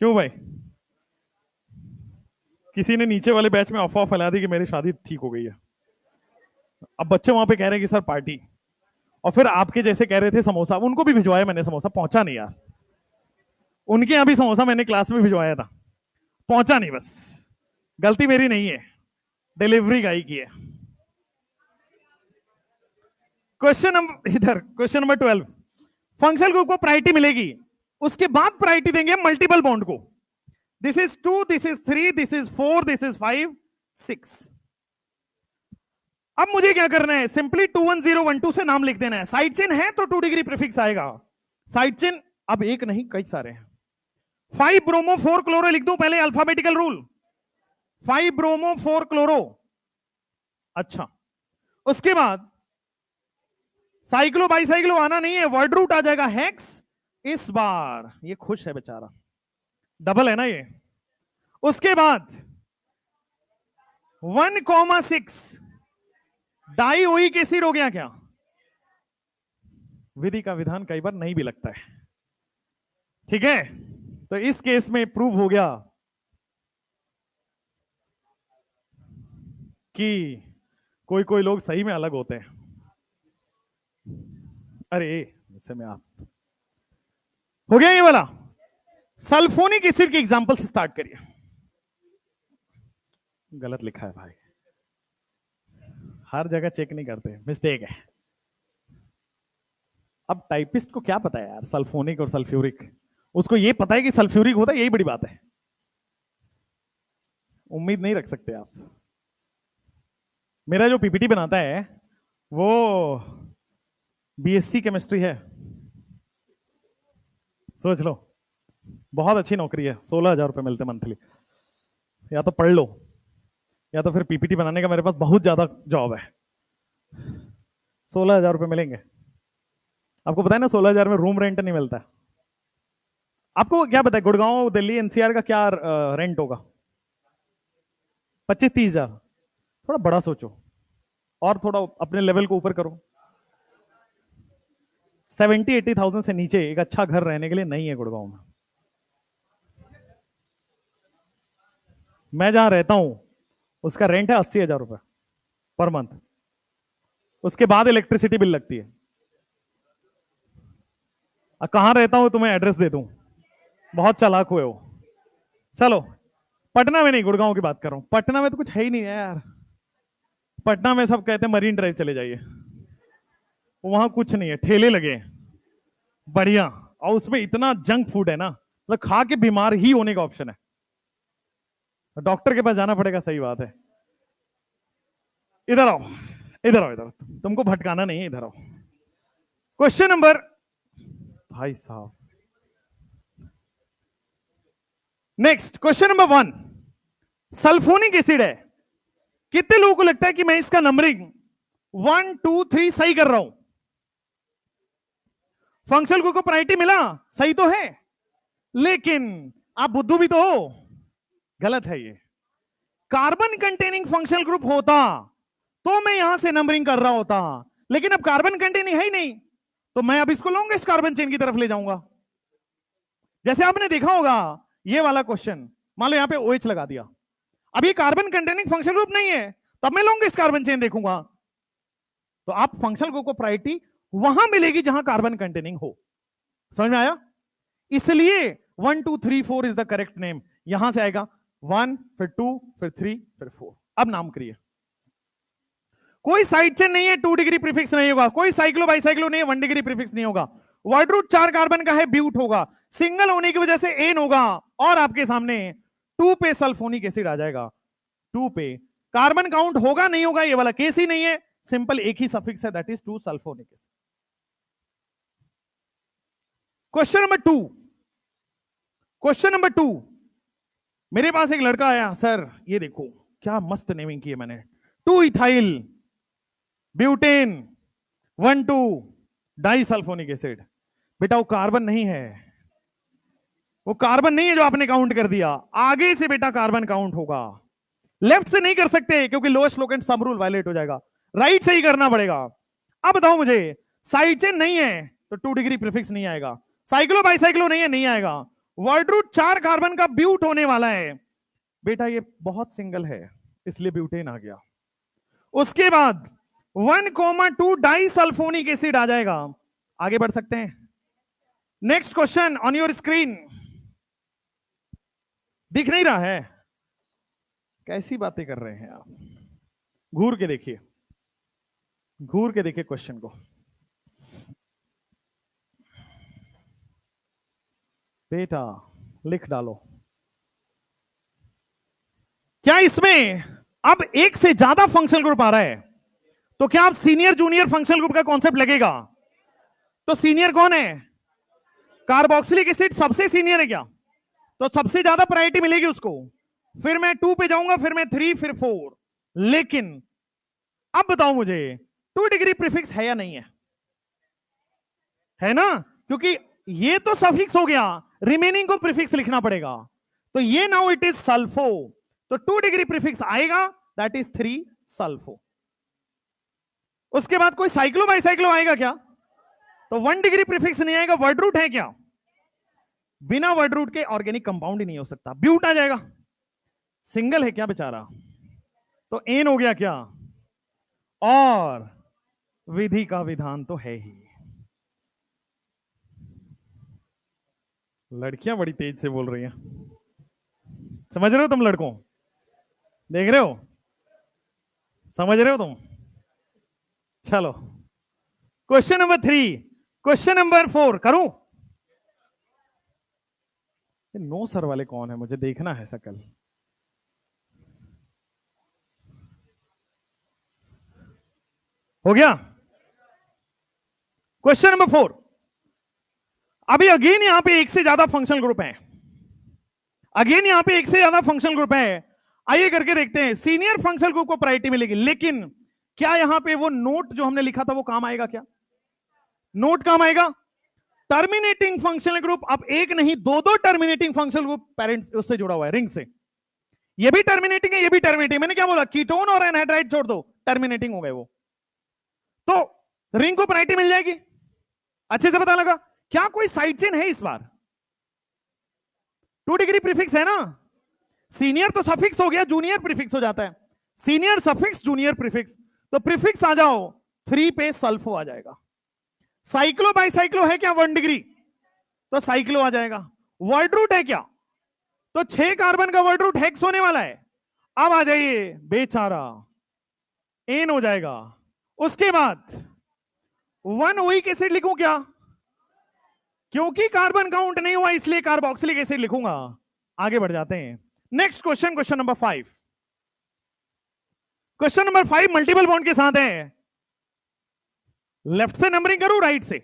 क्यों भाई, किसी ने नीचे वाले बैच में अफवाह फैला दी कि मेरी शादी ठीक हो गई है। अब बच्चे वहां पे कह रहे हैं कि सर पार्टी, और फिर आपके जैसे कह रहे थे समोसा, उनको भी भिजवाया मैंने समोसा, पहुंचा नहीं यार। उनके यहां भी समोसा मैंने क्लास में भिजवाया था, पहुंचा नहीं, बस गलती मेरी नहीं है, डिलीवरी गाई की है। क्वेश्चन नंबर इधर, क्वेश्चन नंबर 12, फंक्शनल ग्रुप को प्रायोरिटी मिलेगी, उसके बाद प्रायोरिटी देंगे मल्टीपल बॉन्ड को। This is 2, this is 3, this is 4, this is 5, 6। अब मुझे क्या करना है, सिंपली 21012 से नाम लिख देना है। साइड चेन है तो 2 डिग्री प्रीफिक्स आएगा, साइड चेन अब एक नहीं कई सारे हैं। 5 ब्रोमो 4 क्लोरो लिख दूं पहले, अल्फाबेटिकल रूल, 5 ब्रोमो 4 क्लोरो। अच्छा, उसके बाद साइक्लो बाइसाइक्लो आना नहीं है, वर्ड रूट आ जाएगा हेक्स। इस बार ये खुश है बेचारा, डबल है ना ये। उसके बाद 1,6 डाई ओइक एसिड हो गया क्या? विधि का विधान कई बार नहीं भी लगता है, ठीक है। तो इस केस में प्रूव हो गया कि कोई कोई लोग सही में अलग होते हैं। अरे जैसे में आप हो गया ये वाला। सल्फोनिक एसिड के एग्जांपल से स्टार्ट करिए। गलत लिखा है भाई, हर जगह चेक नहीं करते, मिस्टेक है। अब टाइपिस्ट को क्या पता है यार सल्फोनिक और सल्फ्यूरिक, उसको ये पता है कि सल्फ्यूरिक होता है, यही बड़ी बात है। उम्मीद नहीं रख सकते आप। मेरा जो पीपीटी बनाता है वो बीएससी केमिस्ट्री है, सोच लो। बहुत अच्छी नौकरी है, 16,000 रुपए मिलते मंथली। या तो पढ़ लो या तो फिर पीपीटी बनाने का मेरे पास बहुत ज्यादा जॉब है। 16,000 रुपए मिलेंगे। आपको पता है ना 16,000 में रूम रेंट नहीं मिलता है। आपको क्या पता है गुड़गांव दिल्ली एनसीआर का क्या रेंट होगा? 25-30,000। थोड़ा बड़ा सोचो और थोड़ा अपने लेवल को ऊपर करो। 70-80,000 से नीचे एक अच्छा घर रहने के लिए नहीं है गुड़गांव में। मैं जहां रहता हूं उसका रेंट है 80,000 रुपए पर मंथ। उसके बाद इलेक्ट्रिसिटी बिल लगती है। कहां रहता हूं तुम्हें एड्रेस दे दूं, बहुत चालाक हुए हो। चलो पटना में नहीं, गुड़गांव की बात कर रहा हूं। पटना में तो कुछ है ही नहीं है यार। पटना में सब कहते हैं मरीन ड्राइव चले जाइए, वहां कुछ नहीं है, ठेले लगे बढ़िया, और उसमें इतना जंक फूड है ना, मतलब खा के बीमार ही होने का ऑप्शन है। डॉक्टर के पास जाना पड़ेगा, सही बात है। इधर आओ इधर आओ इधर, तुमको भटकाना नहीं है, इधर आओ। क्वेश्चन नंबर, भाई साहब next question number 1, sulphonic acid है। कितने लोगों को लगता है कि मैं इसका नंबरिंग 1 2 3 सही कर रहा हूं? फंक्शनल ग्रुप को प्रायोरिटी मिला, सही तो है, लेकिन आप बुद्धू भी तो हो। गलत है ये। कार्बन कंटेनिंग फंक्शनल ग्रुप होता तो मैं यहां से नंबरिंग कर रहा होता, लेकिन अब कार्बन कंटेनिंग है ही नहीं, तो मैं अब इसको लॉन्गेस्ट कार्बन चेन की तरफ ले जाऊंगा। जैसे आपने देखा होगा ये वाला क्वेश्चन, मान लो यहां पे OH लगा दिया, अब ये कार्बन कंटेनिंग फंक्शनल ग्रुप नहीं है, तब मैं लॉन्गेस्ट कार्बन चेन देखूंगा। तो आप फंक्शनल ग्रुप को प्रायोरिटी वहां मिलेगी जहां कार्बन कंटेनिंग हो। समझ में आया? इसलिए 1 2 3 4 इज द करेक्ट नेम। यहां से आएगा 1 फिर 2 फिर 3 फिर 4। अब नाम करिए। कोई साइड चेन नहीं है, 2 डिग्री प्रीफिक्स नहीं होगा। कोई साइक्लो बाइसाइक्लो नहीं है, 1 डिग्री प्रीफिक्स नहीं होगा। वर्ड रूट 4 कार्बन का है, ब्यूट होगा। सिंगल होने की वजह से एन होगा, और आपके सामने 2 पे सल्फोनिक एसिड आ जाएगा। 2 पे कार्बन काउंट होगा नहीं होगा, ये वाला केस ही नहीं है। सिंपल एक ही सफिक्स है, that is 2 sulphonic acid. Question number 2, question number 2, मेरे पास एक लड़का आया, सर ये देखो क्या मस्त नेमिंग की है मैंने, 2 ethyl butane 1 2 di sulphonic acid. बेटा वो कार्बन नहीं है, वो कार्बन नहीं है जो आपने काउंट कर दिया। आगे से बेटा कार्बन काउंट होगा, लेफ्ट से नहीं कर सकते क्योंकि lowest locant sum rule violate हो जाएगा। राइट से ही करना पड़ेगा। अब बताओ मुझे, साइड चेन नहीं है तो 2 डिग्री प्रीफिक्स नहीं आएगा, साइक्लो बाइसाइक्लो नहीं है, नहीं आएगा। वर्ड रूट 4 कार्बन का ब्यूट होने वाला है, बेटा ये बहुत सिंगल है इसलिए ब्यूटेन आ गया। उसके बाद 1,2 डाई सल्फोनिक एसिड आ जाएगा। आगे बढ़ सकते हैं। Next question on your screen. दिख नहीं रहा है? कैसी बातें कर रहे हैं आप? घूर के देखिए, घूर के देखिए क्वेश्चन को। बेटा लिख डालो। क्या इसमें अब एक से ज्यादा फंक्शनल ग्रुप आ रहा है तो क्या आप सीनियर जूनियर फंक्शनल ग्रुप का कॉन्सेप्ट लगेगा? तो सीनियर कौन है? कार्बोक्सिलिक एसिड सबसे सीनियर है क्या? तो सबसे ज्यादा प्रायोरिटी मिलेगी उसको। फिर मैं 2 पे जाऊंगा, फिर मैं 3, फिर 4। लेकिन अब बताओ मुझे 2 डिग्री प्रीफिक्स है या नहीं है? है ना, क्योंकि ये तो सफिक्स हो गया, रिमेनिंग को प्रीफिक्स लिखना पड़ेगा। तो ये नाउ इट इज सल्फो, तो 2 डिग्री प्रीफिक्स आएगा, दैट इज 3 सल्फो। उसके बाद कोई साइक्लो बाइसाइक्लो आएगा क्या? तो 1 डिग्री प्रीफिक्स नहीं आएगा। वर्ड रूट है क्या? बिना वर्ड रूट के ऑर्गेनिक कंपाउंड ही नहीं हो सकता। ब्यूट आ जाएगा। सिंगल है क्या बेचारा? तो एन हो गया क्या? और विधि का विधान तो है ही। लड़कियां बड़ी तेज से बोल रही हैं, समझ रहे हो तुम? लड़कों देख रहे हो? समझ रहे हो तुम? चलो क्वेश्चन नंबर 3, क्वेश्चन नंबर 4 करूं? नो सर वाले कौन है, मुझे देखना है शकल। हो गया? Question number 4। अभी अगेन यहां पे एक से ज्यादा फंक्शनल ग्रुप है। अगेन यहां पे एक से ज्यादा फंक्शनल ग्रुप है। आइए करके देखते हैं। सीनियर फंक्शनल ग्रुप को प्रायोरिटी मिलेगी, लेकिन क्या यहां पे वो नोट जो हमने लिखा था वो काम आएगा क्या? नोट काम आएगा? टर्मिनेटिंग फंक्शनल ग्रुप, अब एक नहीं दो टर्मिनेटिंग फंक्शनल ग्रुप पेरेंट्स उससे जुड़ा हुआ है, रिंग से। ये भी टर्मिनेटिंग है, ये भी टर्मिनेटिंग। मैंने क्या बोला? कीटोन और एनहाइड्राइड छोड़ दो, टर्मिनेटिंग हो गए वो। तो रिंग को प्रायोरिटी मिल जाएगी। अच्छे से पता लगा? क्या कोई साइड चेन है इस बार? 2 डिग्री प्रीफिक्स है ना। सीनियर तो सफिक्स हो गया, जूनियर प्रीफिक्स हो जाता है। Senior suffix, junior prefix. तो प्रीफिक्स आ जाओ, 3 पे सल्फो आ जाएगा। साइक्लो बाइसाइक्लो है क्या 1 डिग्री? तो साइक्लो आ जाएगा। वर्ड रूट है क्या? तो 6 कार्बन का वर्ड रूट हेक्स होने वाला है। अब आ जाइए बेचारा, एन हो जाएगा। उसके बाद 1 ओइक एसिड लिखूं क्या? क्योंकि कार्बन काउंट नहीं हुआ इसलिए कार्बोक्सिलिक एसिड लिखूंगा। आगे बढ़ जाते हैं। Next question, question number 5। Question number 5 multiple bond के साथ है। लेफ्ट से नंबरिंग करूं राइट से?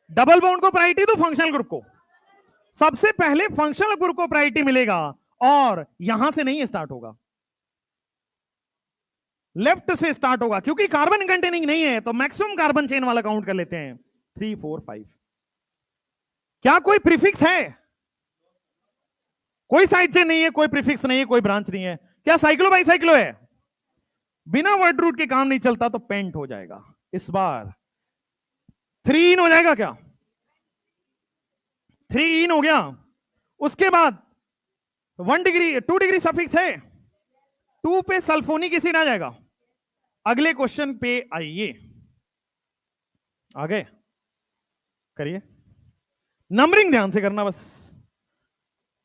डबल बॉन्ड को प्रायोरिटी दो, फंक्शनल ग्रुप को। सबसे पहले फंक्शनल ग्रुप को प्रायोरिटी मिलेगा और यहां से नहीं स्टार्ट होगा, लेफ्ट से स्टार्ट होगा। क्योंकि कार्बन कंटेनिंग नहीं है तो मैक्सिमम कार्बन चेन वाला काउंट कर लेते हैं। 3 4 5। क्या कोई प्रीफिक्स है? कोई साइड से नहीं है, कोई प्रीफिक्स नहीं है, कोई ब्रांच नहीं है। क्या साइक्लो बाइसाइक्लो है? बिना वर्ड रूट के काम नहीं चलता, तो पेंट हो जाएगा। इस बार 3 इन हो जाएगा क्या? 3 इन हो गया। उसके बाद 1 डिग्री 2 डिग्री सफिक्स है, 2 पे सल्फोनिक एसिड आ जाएगा। अगले क्वेश्चन पे आइए, आगे करिए। नंबरिंग ध्यान से करना, बस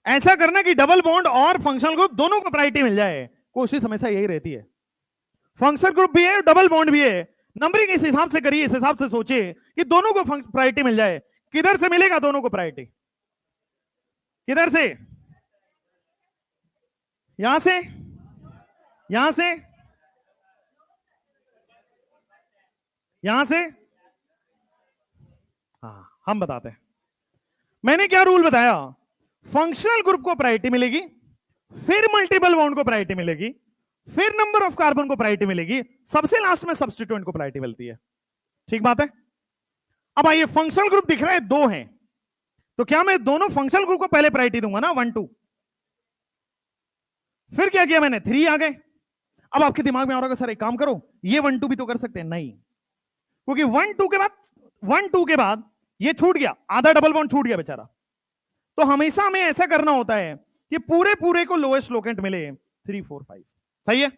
ऐसा करना कि डबल बॉन्ड और फंक्शनल ग्रुप दोनों को प्रायोरिटी मिल जाए। कोशिश हमेशा यही रहती है। फंक्शनल ग्रुप भी है, डबल बॉन्ड भी है। नंबरिंग इस हिसाब से करिए, इस हिसाब से सोचिए कि दोनों को प्रायोरिटी मिल जाए। किधर से मिलेगा दोनों को प्रायोरिटी? किधर से? यहां से, यहां से, यहां से। हाँ, हम बताते हैं। मैंने क्या रूल बताया? फंक्शनल ग्रुप को प्रायोरिटी मिलेगी, फिर मल्टीपल बॉन्ड को प्रायोरिटी मिलेगी, फिर नंबर ऑफ कार्बन को प्रायोरिटी मिलेगी, सबसे लास्ट में सब्स्टिट्यूएंट को प्रायोरिटी मिलती है। ठीक बात है? अब आइए, फंक्शनल ग्रुप दिख रहा है 2 हैं, तो क्या मैं दोनों फंक्शनल ग्रुप को पहले प्रायोरिटी दूंगा ना, 1 2। फिर क्या किया मैंने? 3 आ गए। अब आपके दिमाग में आ रहा होगा सर एक काम करो, ये 1 2 भी तो कर सकते हैं। नहीं, क्योंकि 1 2 के बाद ये छूट गया, आधा डबल बॉन्ड छूट गया बेचारा। तो हमेशा हमें ऐसा करना होता है कि पूरे को लोएस्ट लोकेंट मिले 3 4 5। सही है?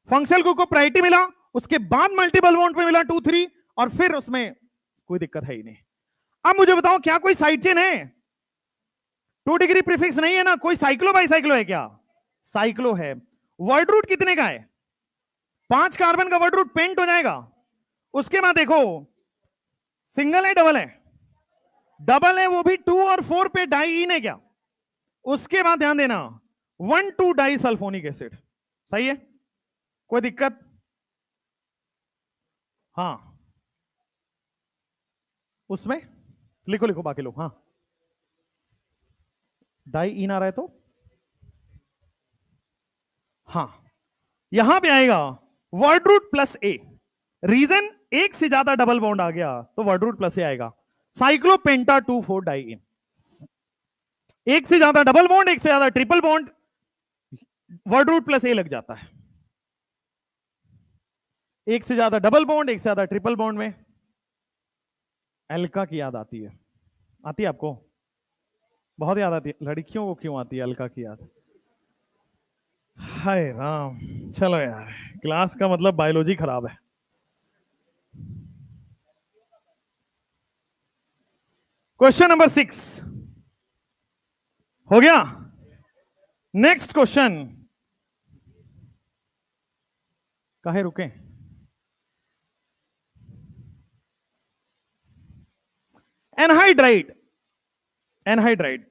फंक्शनल ग्रुप को प्रायोरिटी मिला, उसके बाद मल्टीपल बॉन्ड पे मिला 2 3, और फिर उसमें कोई दिक्कत है ही नहीं। अब मुझे बताओ, क्या कोई साइड चेन है? 2 डिग्री प्रीफिक्स नहीं है ना। कोई साइक्लो बाइसाइक्लो है क्या? साइक्लो है। वर्ड रूट कितने का है? 5 कार्बन का वर्ड रूट पेंट हो जाएगा। उसके बाद देखो, सिंगल है डबल है? डबल है, वो भी 2 और 4 पे डाई इन है क्या? उसके बाद ध्यान देना, 1 2 डाई सल्फोनिक एसिड। सही है? कोई दिक्कत? हाँ, उसमें लिखो लिखो बाकी लोग। हाँ, डाई इन आ रहा है तो हाँ, यहां पे आएगा वर्ड रूट प्लस ए। रीजन, एक से ज्यादा डबल बॉन्ड आ गया तो वर्ड रूट प्लस ए आएगा। Cyclopenta 2 4 diene. एक से ज्यादा डबल बॉन्ड, एक से ज्यादा triple bond, word root plus A लग जाता है। एक से ज्यादा डबल बॉन्ड, एक से ज्यादा ट्रिपल बॉन्ड में एल्का की याद आती है। आती है आपको? बहुत याद आती है। लड़कियों को क्यों आती है एल्का की याद? हाय राम। चलो यार, क्लास का मतलब बायोलॉजी खराब है। क्वेश्चन नंबर 6 हो गया। नेक्स्ट क्वेश्चन, काहे रुके? Anhydride. Anhydride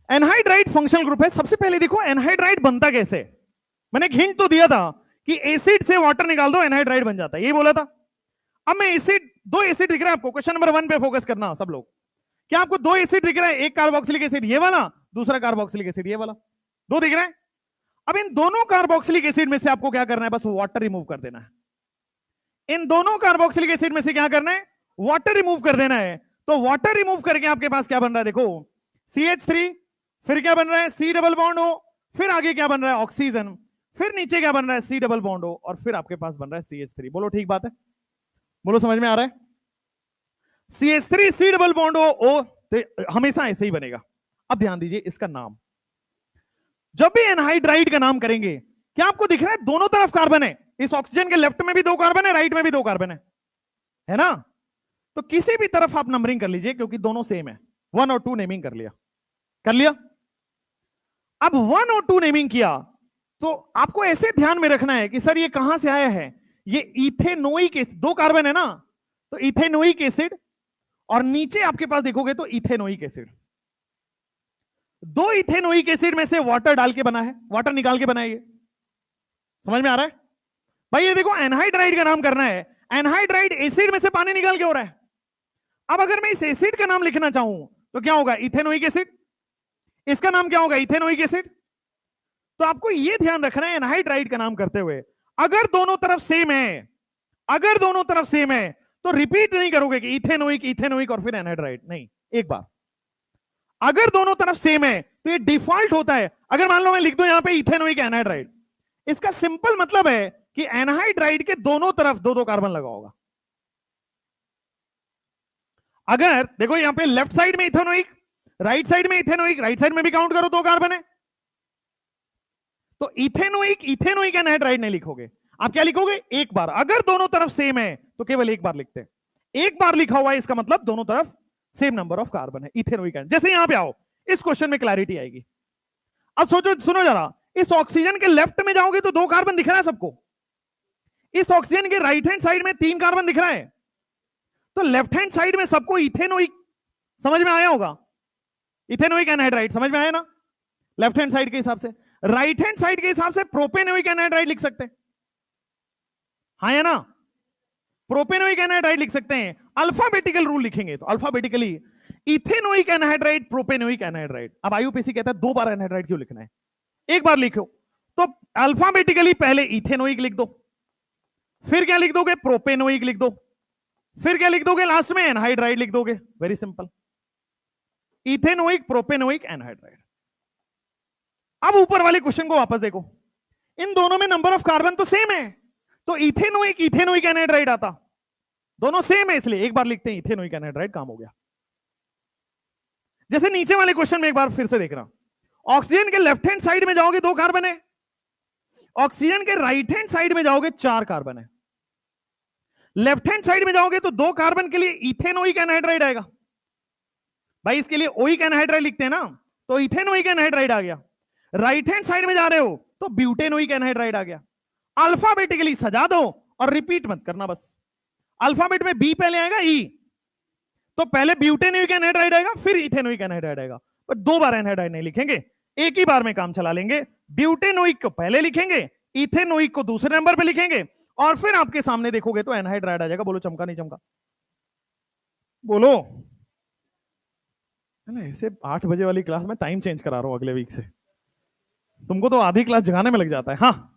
anhydride functional group है। सबसे पहले देखो एनहाइड्राइड बनता कैसे। मैंने एक हिंट तो दिया था कि एसिड से वाटर निकाल दो एनहाइड्राइड बन जाता है, यही बोला था। अब मैं एसिड, दो एसिड दिख रहा है आपको, क्वेश्चन नंबर 1 पे फोकस करना सब लोग। क्या आपको दो एसिड दिख रहा है? एक कार्बोक्सिलिक एसिड ये वाला, दूसरा कार्बोक्सिलिक एसिड ये वाला, दो दिख रहा है। अब इन दोनों कार्बोक्सिलिक एसिड में से आपको क्या करना है? बस वाटर रिमूव कर देना है। इन दोनों कार्बोक्सिलिक एसिड में से क्या करना है? वाटर रिमूव कर देना है। तो वाटर रिमूव करके आपके पास क्या बन रहा है? देखो CH3, फिर क्या बन रहा है? C डबल बॉन्ड हो, फिर आगे क्या बन रहा है? ऑक्सीजन, फिर नीचे क्या बन रहा है? C डबल बॉन्ड हो, और फिर आपके पास बन रहा है CH3। बोलो ठीक बात है? बोलो समझ में आ रहा है? CH3 C डबल बॉन्ड हो O, तो हमेशा ऐसे ही बनेगा। अब ध्यान दीजिए इसका नाम, जब भी एनहाइड्राइड का नाम करेंगे, क्या आपको दिख रहा है दोनों तरफ कार्बन है? इस ऑक्सीजन के लेफ्ट में भी दो कार्बन है, राइट में भी दो कार्बन है ना? तो किसी भी तरफ आप नंबरिंग कर लीजिए क्योंकि दोनों सेम है। 1 और 2 नेमिंग कर लिया, कर लिया। अब 1 और 2 नेमिंग किया तो आपको ऐसे ध्यान में रखना है कि सर ये कहां से आया है? ये इथेनोइक एसिड, दो कार्बन है ना, तो इथेनोइक एसिड, और नीचे आपके पास देखोगे तो इथेनोइक एसिड। दो इथेनोइक एसिड में से वाटर डाल के बना है, वाटर निकाल के बना है। ये समझ में आ रहा है भाई? ये देखो एनहाइड्राइड का नाम करना है, एनहाइड्राइड एसिड में से पानी निकाल के हो रहा है। अब अगर मैं इस एसिड का नाम लिखना चाहूं तो क्या होगा? Ethanoic acid. इसका नाम क्या होगा? Ethanoic acid. तो आपको यह ध्यान रखना है एनहाइड्राइड का नाम करते हुए, अगर दोनों तरफ सेम है, अगर दोनों तरफ सेम है तो रिपीट नहीं करोगे कि इथेनोइक इथेनोइक और फिर एनहाइड्राइड, नहीं, एक बार। अगर दोनों तरफ सेम है तो ये डिफॉल्ट होता है। अगर मान लो मैं लिख दूं यहां पे इथेनोइक एनहाइड्राइड, इसका सिंपल मतलब है कि एनहाइड्राइड के दोनों तरफ दो दो कार्बन लगा होगा। अगर देखो यहां पे लेफ्ट साइड में इथेनोइक, राइट साइड में इथेनोइक, राइट साइड में भी काउंट करो दो कार्बन है, तो इथेनोइक इथेनोइक एनहाइड्राइड नहीं लिखोगे, आप क्या लिखोगे? एक बार। अगर दोनों तरफ सेम है तो केवल एक बार लिखते हैं। एक बार लिखा हुआ है इसका मतलब दोनों तरफ सेम नंबर ऑफ कार्बन है, इथेनोइक। जैसे यहां पे आओ, इस क्वेश्चन में क्लैरिटी आएगी। अब सोचो, सुनो जरा, इस ऑक्सीजन के लेफ्ट में जाओगे तो दो कार्बन दिख रहा है सबको, इस ऑक्सीजन के राइट हैंड साइड में तीन कार्बन दिख रहा है, तो लेफ्ट हैंड साइड में सबको इथेनोइक, समझ में आया होगा? इथेनोइक एनहाइड्राइड समझ में आया ना? लेफ्ट हैंड साइड के हिसाब से। राइट हैंड साइड के हिसाब से प्रोपेनोइक एनहाइड्राइड लिख सकते हैं, हाँ या ना? प्रोपेनोइक एनहाइड्राइड लिख सकते हैं। अल्फाबेटिकल रूल लिखेंगे तो alphabetically ethanoic anhydride, propanoic anhydride. अब आईयूपीएसी कहता है दो बार एनहाइड्राइड क्यों लिखना है? एक बार लिखो। तो अल्फाबेटिकली पहले इथेनोइक लिख दो, फिर क्या लिख दोगे? प्रोपेनोइक लिख दो, फिर क्या लिख दोगे? लास्ट में एनहाइड्राइड लिख दोगे। Very simple, ethanoic propanoic anhydride. अब ऊपर वाले क्वेश्चन को वापस देखो, इन दोनों में नंबर ऑफ कार्बन तो सेम है, तो इथेनोइक इथेनोइक एनहाइड्राइड आता, दोनों सेम है इसलिए एक बार लिखते हैं इथेनोइक एनहाइड्राइड, काम हो गया। जैसे नीचे वाले क्वेश्चन में एक बार फिर से देखना, ऑक्सीजन के लेफ्ट हैंड साइड में जाओगे दो कार्बन है, ऑक्सीजन के राइट हैंड साइड में जाओगे चार कार्बन है। लेफ्ट हैंड साइड में जाओगे तो दो कार्बन के लिए इथेनोइक एनहाइड्राइड आएगा, भाई इसके लिए ओइक एनहाइड्राइड लिखते हैं ना, तो इथेनोइक एनहाइड्राइड आ गया। राइट हैंड साइड में जा रहे हो तो ब्यूटेनोइक एनहाइड्राइड आ गया। अल्फाबेटिकली सजा दो और रिपीट मत करना, बस अल्फाबेट में बी पहले आएगा, ई, तो पहले ब्यूटेनोइक एनहाइड्राइड आएगा फिर इथेनोइक एनहाइड्राइड आएगा। पर दो बार एनहाइड्राइड नहीं लिखेंगे, एक ही बार में काम चला लेंगे। ब्यूटेनोइक को पहले लिखेंगे, इथेनोइक को दूसरे नंबर पे लिखेंगे, और फिर आपके सामने देखोगे तो एनहाइड्राइड आ जाएगा। बोलो चमका नहीं चमका? बोलो। ऐसे 8 बजे वाली क्लास में टाइम चेंज करा रहा हूं अगले वीक से, तुमको तो आधी क्लास जगाने में लग जाता है। हाँ,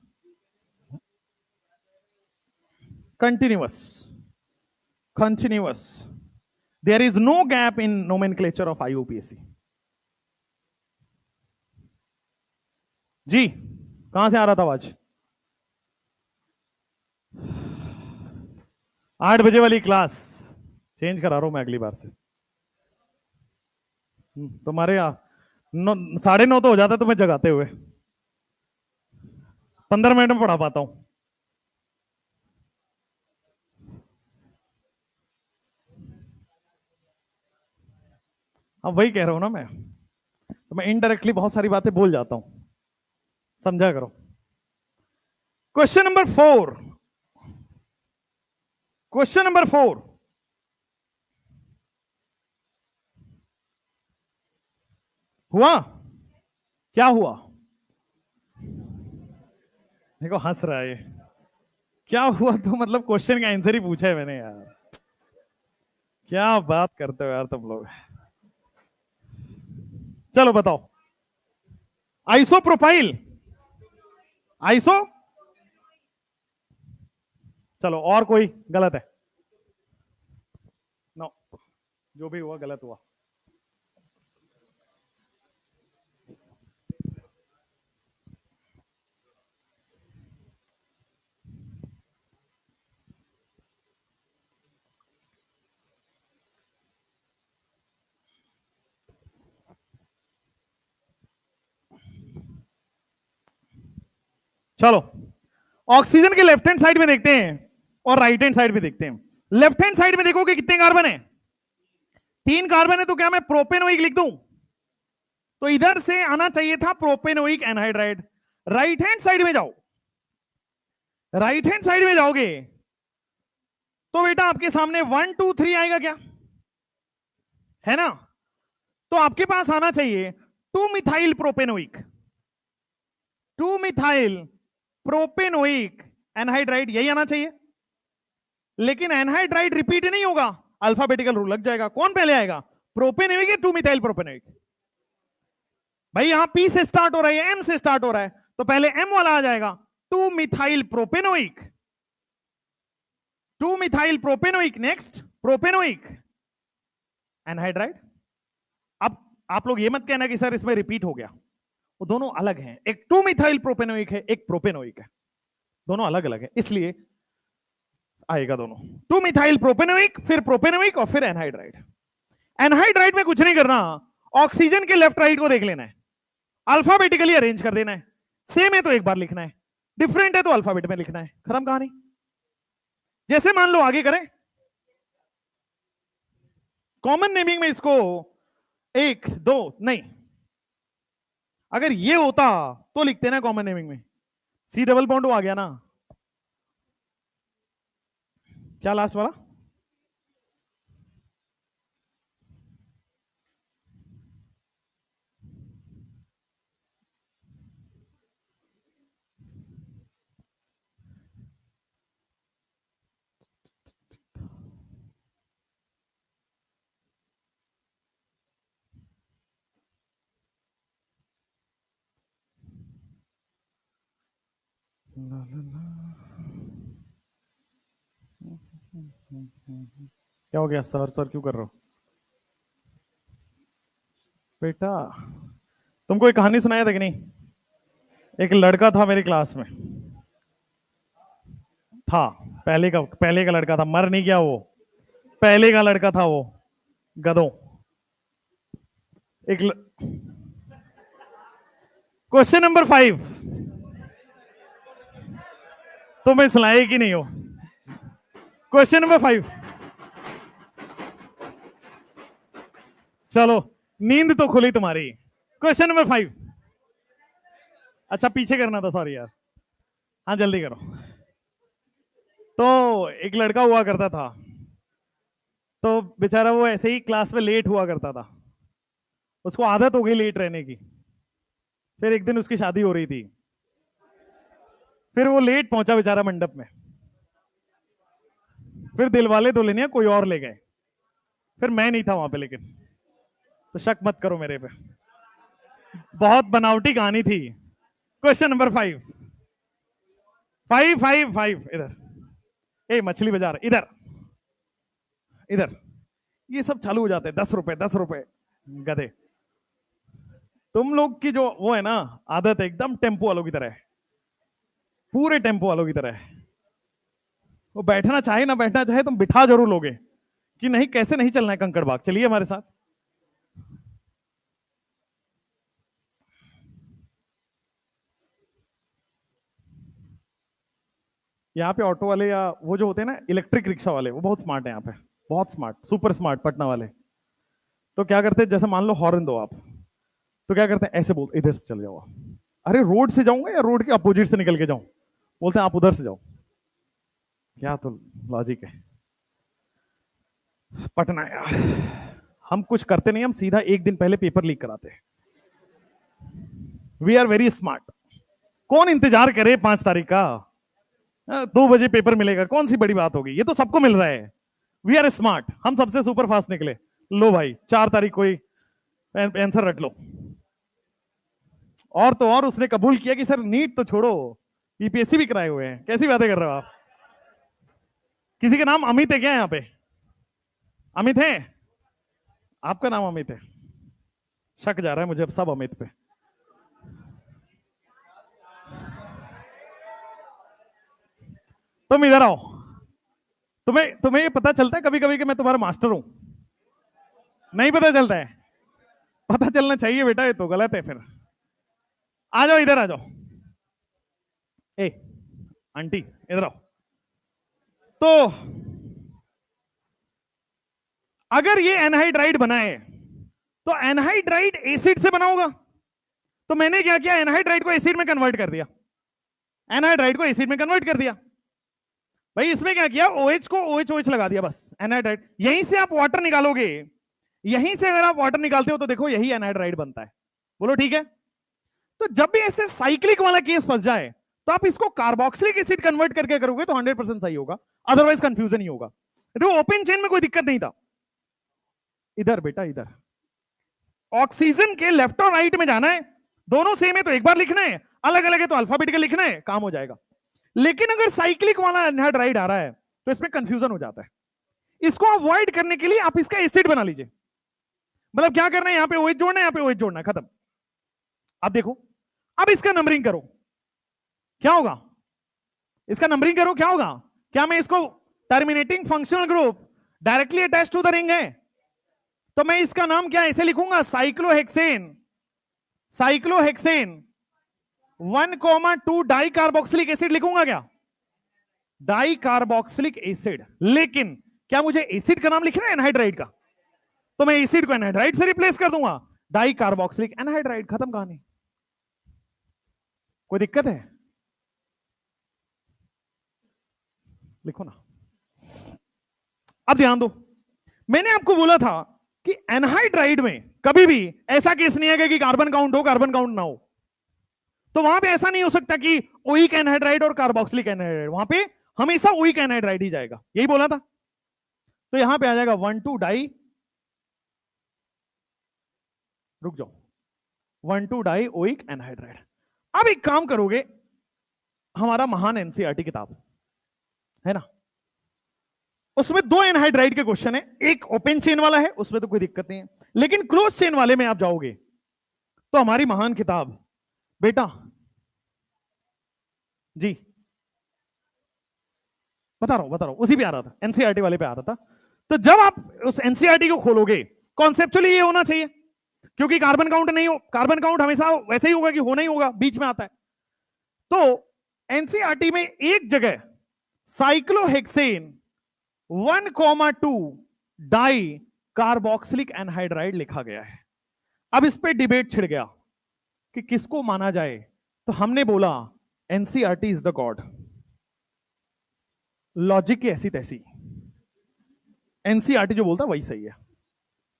continuous continuous there is no gap in nomenclature of IUPAC. जी कहां से आ रहा था आवाज? 8 बजे वाली क्लास चेंज करा रहा हूं मैं अगली बार से। तुम्हारे यहाँ 9:30 तो हो जाता है तुम्हें जगाते हुए, 15 मिनट में पढ़ा पाता हूं। अब वही कह रहा हूं ना मैं, तो मैं इनडायरेक्टली बहुत सारी बातें बोल जाता हूं, समझा करो। क्वेश्चन नंबर 4, क्वेश्चन नंबर 4, हुआ क्या हुआ? देखो हंस रहा है, क्या हुआ? तो मतलब क्वेश्चन का आंसर ही पूछा है मैंने यार, क्या बात करते हो यार तुम लोग। चलो बताओ, आइसोप्रोपाइल, आइसो, चलो और कोई गलत है? नो, जो भी हुआ गलत हुआ। चलो ऑक्सीजन के लेफ्ट हैंड साइड में देखते हैं और राइट हैंड साइड में देखते हैं। लेफ्ट हैंड साइड में देखोगे कितने कार्बन है? 3 कार्बन है, तो क्या मैं प्रोपेनोइक लिख दूं? तो इधर से आना चाहिए था propanoic anhydride. Right hand side में जाओ, राइट हैंड साइड में जाओगे तो बेटा आपके सामने 1 2 3 आएगा क्या? है ना? तो आपके पास आना चाहिए 2 methyl propanoic, 2 methyl propanoic anhydride, यही आना चाहिए। लेकिन एनहाइड्राइड रिपीट नहीं होगा, अल्फाबेटिकल रूल लग जाएगा। कौन पहले आएगा, प्रोपेनोइक या 2 मिथाइल प्रोपेनोइक? भाई यहां पी से स्टार्ट हो रहा है, एम से स्टार्ट हो रहा है, तो पहले एम वाला आ जाएगा, 2 methyl propanoic, 2 methyl propanoic, next propanoic anhydride. अब आप लोग ये मत कहना कि सर इसमें रिपीट हो गया, वो दोनों अलग हैं, एक 2 मिथाइल प्रोपेनोइक है, एक प्रोपेनोइक है, दोनों अलग अलग है, इसलिए आएगा दोनों 2 मिथाइल प्रोपेनोइक, फिर प्रोपेनोइक और फिर एनहाइड्राइड। एनहाइड्राइड में कुछ नहीं करना, ऑक्सीजन के लेफ्ट राइट को देख लेना है, अल्फाबेटिकली अरेंज कर देना है, सेम है तो एक बार लिखना है, डिफरेंट है तो अल्फाबेट में लिखना है, खत्म कहानी। जैसे मान लो आगे करें, कॉमन नेमिंग में इसको 1 2 नहीं, अगर ये होता तो लिखते ना कॉमन नेमिंग में, सी डबल बॉन्ड आ गया ना, क्या लास्ट वाला? क्या हो गया सर? सर क्यों कर रहे हो बेटा? तुमको एक कहानी सुनाया था कि नहीं? एक लड़का था मेरी क्लास में, था पहले का लड़का था, मर नहीं गया वो, पहले का लड़का था वो, गधों। एक क्वेश्चन नंबर 5, तुम्हें सुनाए कि नहीं हो? क्वेश्चन नंबर 5, चलो नींद तो खुली तुम्हारी। क्वेश्चन नंबर 5, अच्छा पीछे करना था, सॉरी यार, हाँ जल्दी करो। तो एक लड़का हुआ करता था, तो बेचारा वो ऐसे ही क्लास में लेट हुआ करता था, उसको आदत हो गई लेट रहने की। फिर एक दिन उसकी शादी हो रही थी, फिर वो लेट पहुंचा बेचारा मंडप में, फिर दिलवाले दुल्हनिया कोई और ले गए, फिर मैं नहीं था वहां पे, लेकिन तो शक मत करो मेरे पे, बहुत बनावटी कहानी थी। क्वेश्चन नंबर 5, 5 5 5, इधर, ए मछली बाजार, इधर इधर, ये सब चालू हो जाते हैं, 10 रुपए 10 रुपए, गधे। तुम लोग की जो वो है ना आदत है, एकदम टेम्पो वालों की तरह है, पूरे टेम्पो वालों की तरह है। वो बैठना चाहे ना बैठना चाहे तुम बिठा जरूर लोगे कि नहीं, कैसे नहीं चलना है कंकड़ बाग, चलिए हमारे साथ। यहाँ पे ऑटो वाले या वो जो होते हैं ना इलेक्ट्रिक रिक्शा वाले, वो बहुत स्मार्ट है यहाँ पे, बहुत स्मार्ट, सुपर स्मार्ट पटना वाले। तो क्या करते हैं, जैसे मान लो हॉर्न दो आप, तो क्या करते हैं, ऐसे बोल, इधर से चल जाओ। अरे रोड से जाऊंगा या रोड के अपोजिट से निकल के जाऊं? बोलते हैं आप उधर से जाओ। क्या तो लॉजिक है। पटना यार, हम कुछ करते नहीं, हम सीधा एक दिन पहले पेपर लीक कराते हैं। We are very smart. कौन इंतजार करे 5 तारीख का? 2 बजे पेपर मिलेगा, कौन सी बड़ी बात होगी, ये तो सबको मिल रहा है। वी आर स्मार्ट, हम सबसे सुपर फास्ट निकले। लो भाई 4 तारीख को ही आंसर रट लो। और तो और उसने कबूल किया कि सर नीट तो छोड़ो, यूपीएससी भी कराए हुए हैं। कैसी बातें कर रहे हो आप? किसी का नाम अमित है क्या यहाँ पे? अमित है? आपका नाम अमित है? शक जा रहा है मुझे अब सब अमित पे। तुम इधर आओ। तुम्हें तुम्हें ये पता चलता है कभी कभी कि मैं तुम्हारा मास्टर हूं? नहीं पता चलता है? पता चलना चाहिए बेटा, ये तो गलत है फिर। आ जाओ इधर आ जाओ। ए आंटी इधर आओ। तो अगर ये एनहाइड्राइड बना है तो एनहाइड्राइड एसिड से बना होगा। तो मैंने क्या किया, एनहाइड्राइड को एसिड में कन्वर्ट कर दिया। एनहाइड्राइड को एसिड में कन्वर्ट कर दिया। भाई इसमें क्या किया, OH को OH लगा दिया बस, एनहाइड्राइड। यहीं से आप वाटर निकालोगे, यहीं से अगर आप वाटर निकालते हो तो देखो यही एनहाइड्राइड बनता है। बोलो ठीक है। तो जब भी ऐसे साइक्लिक वाला केस फंस जाए तो आप इसको कार्बोक्सिलिक एसिड कन्वर्ट करके करोगे तो 100% सही होगा, अदरवाइज कंफ्यूजन ही होगा। देखो ओपन चेन में कोई दिक्कत नहीं था। इधर बेटा इधर, ऑक्सीजन के लेफ्ट और राइट में जाना है, दोनों सेम है तो एक बार लिखना है, अलग अलग है तो अल्फाबेटिकल लिखना है, काम हो जाएगा। लेकिन अगर साइक्लिक वाला एनहाइड्राइड आ रहा है तो इसमें कंफ्यूजन हो जाता है। इसको अवॉइड करने के लिए आप इसका एसिड बना लीजिए। मतलब क्या करना है, यहां पे OH जोड़ना है, यहां पे OH जोड़ना है, खत्म। अब देखो, अब इसका नंबरिंग करो, क्या होगा? इसका नंबरिंग करो, क्या होगा? क्या मैं इसको terminating functional group directly attach to the ring है, तो मैं इसका नाम क्या ऐसे लिखूंगा, cyclohexane. Cyclohexane 1,2 di carboxylic acid लिखूंगा क्या? Di carboxylic acid. लेकिन क्या मुझे एसिड का नाम लिखना है एनहाइड्राइड का? तो मैं एसिड को एनहाइड्राइड से रिप्लेस कर दूंगा, डाई कार्बोक्सिलिक एनहाइड्राइड, खत्म कहानी। कोई दिक्कत है? लिखो ना। अब ध्यान दो, मैंने आपको बोला था कि एनहाइड्राइड में कभी भी ऐसा केस नहीं है कि कार्बन काउंट हो कार्बन काउंट ना हो। तो वहां पे ऐसा नहीं हो सकता कि ओइक एनहाइड्राइड और कार्बोक्सिलिक एनहाइड्राइड, वहां पे हमेशा ओइक एनहाइड्राइड ही जाएगा, यही बोला था। तो यहां पे आ जाएगा 1,2 डाई, रुक जाओ, 1,2 डाई ओइक एनहाइड्राइड। अब एक काम करोगे, हमारा महान एनसीईआरटी किताब है ना, उसमें 2 एनहाइड्राइड के क्वेश्चन है। एक ओपन चेन वाला है, उसमें तो कोई दिक्कत नहीं है, लेकिन क्लोज चेन वाले में आप जाओगे तो हमारी महान किताब बेटा जी, बता रहा हूं उसी पे आ रहा था, एनसीईआरटी वाले पे आ रहा था। तो जब आप उस एनसीईआरटी को खोलोगे, कॉन्सेप्चुअली ये होना चाहिए, क्योंकि कार्बन काउंट नहीं हो, कार्बन काउंट हमेशा वैसे ही होगा कि होना ही होगा, बीच में आता है। तो एनसीईआरटी में एक जगह साइक्लोहेक्सेन 1,2 डाई कार्बोक्सिलिक एनहाइड्राइड लिखा गया है। अब इस पे डिबेट छिड़ गया कि किसको माना जाए, तो हमने बोला NCERT is the God. Logic की ऐसी तैसी, एनसीईआरटी जो बोलता वही सही है,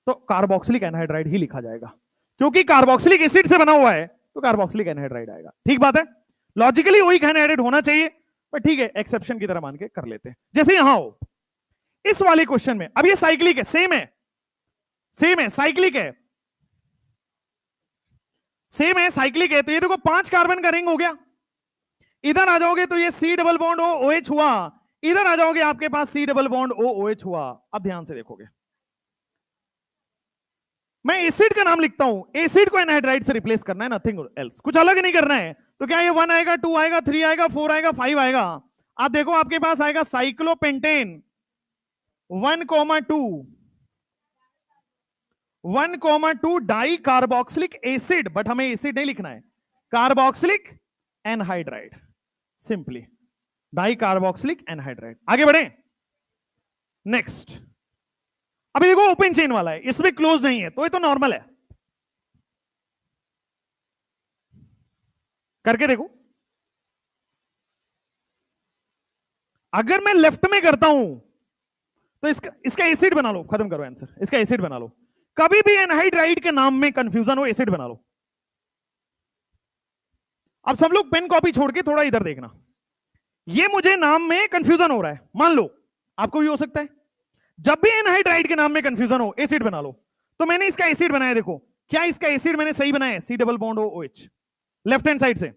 तो कार्बोक्सिलिक एनहाइड्राइड ही लिखा जाएगा, क्योंकि कार्बोक्सिलिक एसिड से बना हुआ है तो कार्बोक्सिलिक एनहाइड्राइड आएगा। ठीक बात है, लॉजिकली वही एनहाइड्राइड होना चाहिए, पर ठीक है एक्सेप्शन की तरह मान के कर लेते हैं। जैसे यहां हो इस वाले क्वेश्चन में, अब ये साइक्लिक है, सेम है, सेम है, साइक्लिक है, सेम है, साइक्लिक है। तो ये देखो 5 कार्बन का रिंग हो गया, इधर आ जाओगे तो ये C double bond O OH हुआ, इधर आ जाओगे आपके पास C double bond O OH हुआ। अब ध्यान से देखोगे, मैं एसिड का नाम लिखता हूं, एसिड को एनहाइड्राइड से रिप्लेस करना है, नथिंग एल्स, कुछ अलग नहीं करना है। तो क्या ये 1 आएगा, 2 आएगा, 3 आएगा, 4 आएगा, 5 आएगा? आप देखो आपके पास आएगा cyclopentane 1,2, 1,2 di carboxylic acid, but हमें एसिड नहीं लिखना है, carboxylic anhydride, simply di carboxylic anhydride. आगे बढ़े, नेक्स्ट। अभी देखो ओपन चेन वाला है, इसमें क्लोज नहीं है, तो ये तो नॉर्मल है, करके देखो। अगर मैं लेफ्ट में करता हूं तो इसका एसिड बना लो, खत्म करो आंसर, इसका एसिड बना लो। कभी भी एनहाइड्राइड के नाम में कंफ्यूजन हो, एसिड बना लो। अब सब लोग पेन कॉपी छोड़ के थोड़ा इधर देखना, ये मुझे नाम में कंफ्यूजन हो रहा है, मान लो आपको भी हो सकता है। जब भी एनहाइड्राइड के नाम में कंफ्यूजन हो, एसिड बना लो। तो मैंने इसका एसिड बनाया, देखो क्या इसका एसिड मैंने सही बनाया, C double bond O H, left hand side से।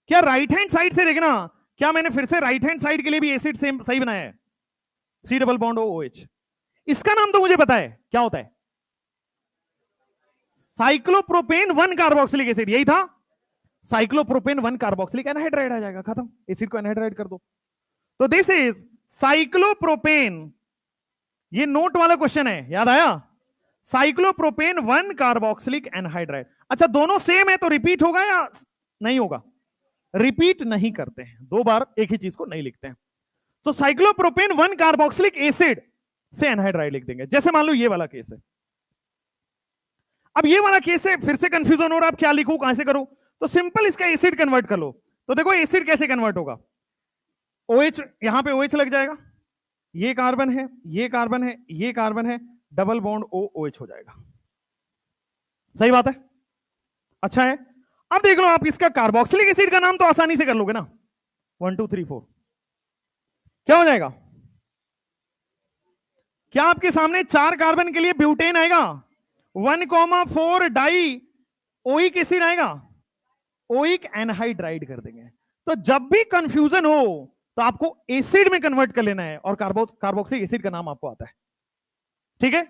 क्या राइट हैंड साइड से देखना, क्या मैंने फिर से राइट हैंड साइड के लिए भी एसिड सेम सही बनाया है, C double bond O H. इसका नाम तो मुझे पता है क्या होता है, साइक्लोप्रोपेन 1 कार्बोक्सिलिक एसिड, यही था, साइक्लोप्रोपेन 1 कार्बोक्सिलिक एनहाइड्राइड आ जाएगा, खत्म, एसिड को एनहाइड्राइड कर दो। तो दिस इज साइक्लोप्रोपेन, ये नोट वाला क्वेश्चन है, याद आया, साइक्लोप्रोपेन 1 कार्बोक्सिलिक एनहाइड्राइड। अच्छा दोनों सेम है तो रिपीट होगा या नहीं होगा? रिपीट नहीं करते हैं, दो बार एक ही चीज को नहीं लिखते हैं। तो साइक्लोप्रोपेन 1 कार्बोक्सिलिक एसिड से एनहाइड्राइड लिख देंगे। जैसे मान लो ये वाला केस है, अब ये वाला केस है, फिर से कंफ्यूजन हो रहा है, अब क्या लिखूं, कहां से करूं? तो सिंपल इसका एसिड कन्वर्ट कर लो। तो देखो एसिड कैसे कन्वर्ट होगा, OH, यहां पे OH लग जाएगा, ये कार्बन है, ये कार्बन है, ये कार्बन है, डबल बॉन्ड OH हो जाएगा, सही बात है, अच्छा है। अब देख लो आप इसका कार्बोक्सिलिक एसिड का नाम तो आसानी से कर लोगे ना, 1 2 3 4, क्या हो जाएगा? क्या आपके सामने 4 कार्बन के लिए ब्यूटेन आएगा, 1,4 डाई ओइक एसिड आएगा, ओइक एनहाइड्राइड कर देंगे। तो जब भी कंफ्यूजन हो तो आपको एसिड में कन्वर्ट कर लेना है, और कार्बोक्सिलिक एसिड का नाम आपको आता है, ठीक है?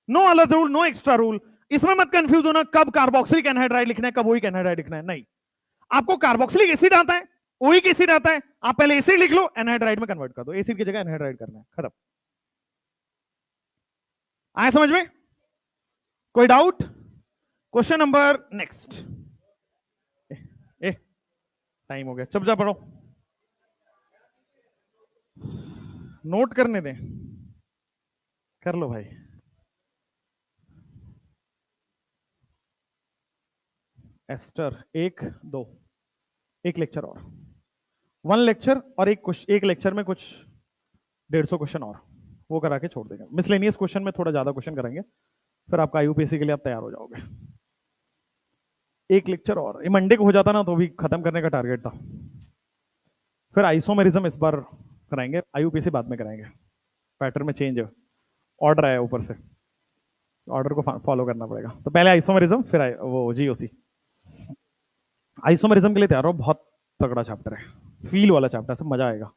नो अलग रूल, नो एक्स्ट्रा रूल, इसमें मत कंफ्यूज होना कब कार्बोक्सिलिक एनहाइड्राइड लिखना है, कब ओइक एनहाइड्राइड लिखना है, नहीं। आपको कार्बोक्सिलिक एसिड आता है, ओइक एसिड आता है, आप पहले एसिड लिख लो, एनहाइड्राइड में कन्वर्ट कर दो, एसिड की जगह एनहाइड्राइड करना है, खत्म। आए समझ में? कोई doubt? Question number next. Time हो गया, चुप जा पढ़ो, नोट करने दें, कर लो भाई। एस्टर 1 2, एक लेक्चर और, 1 लेक्चर और एक लेक्चर में कुछ 150 क्वेश्चन और वो करा के छोड़ देंगे। मिसलेनियस क्वेश्चन में थोड़ा ज्यादा क्वेश्चन कराएंगे, फिर आपका IUPAC के लिए आप तैयार हो जाओगे। एक लेक्चर और, ये मंडे को हो जाता ना तो भी खत्म करने का टारगेट था। फिर आइसोमेरिज्म इस बार कराएंगे, IUPAC बाद में कराएंगे, पैटर्न में चेंज है, ऑर्डर आया ऊपर से, ऑर्डर को फॉलो करना पड़ेगा। तो पहले आइसोमेरिज्म, फिर वो GOC। आइसोमेरिज्म के लिए तैयार हो, बहुत तगड़ा चैप्टर है, फील वाला चैप्टर, सब मजा आएगा।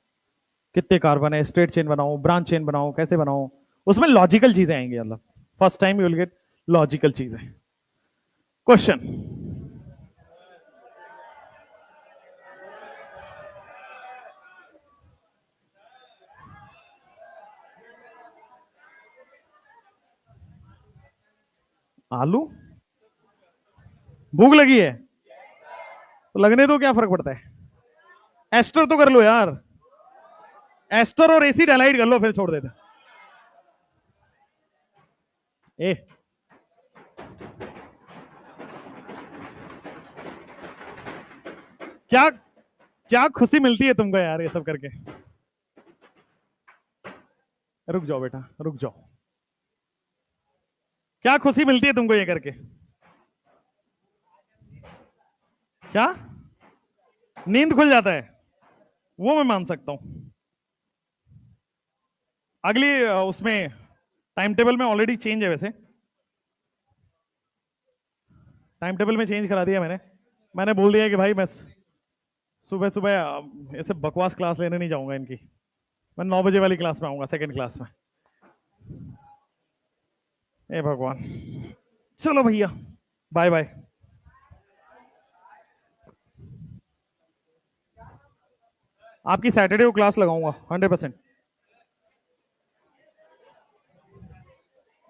कितने कार्बन है, स्ट्रेट चेन बनाओ, ब्रांच चेन बनाओ, कैसे बनाओ, उसमें लॉजिकल चीजें आएंगी, मतलब first time you will get logical चीजें। क्वेश्चन, आलू भूख लगी है तो लगने दो, क्या फर्क पड़ता है? एस्टर तो कर लो यार, एस्टर और एसिड एलाइड कर लो, फिर छोड़ देते। ए क्या क्या खुशी मिलती है तुमको यार ये सब करके? रुक जाओ बेटा, रुक जाओ, क्या खुशी मिलती है तुमको ये करके? क्या नींद खुल जाता है, वो मैं मान सकता हूं। अगली उसमें टाइम टेबल में ऑलरेडी चेंज है, वैसे टाइम टेबल में चेंज करा दिया मैंने बोल दिया कि भाई मैं सुबह सुबह ऐसे बकवास क्लास लेने नहीं जाऊंगा इनकी, मैं 9 बजे वाली क्लास में आऊंगा, सेकंड क्लास में। हे भगवान। चलो भैया, बाय बाय। आपकी सैटरडे को क्लास लगाऊंगा 100%।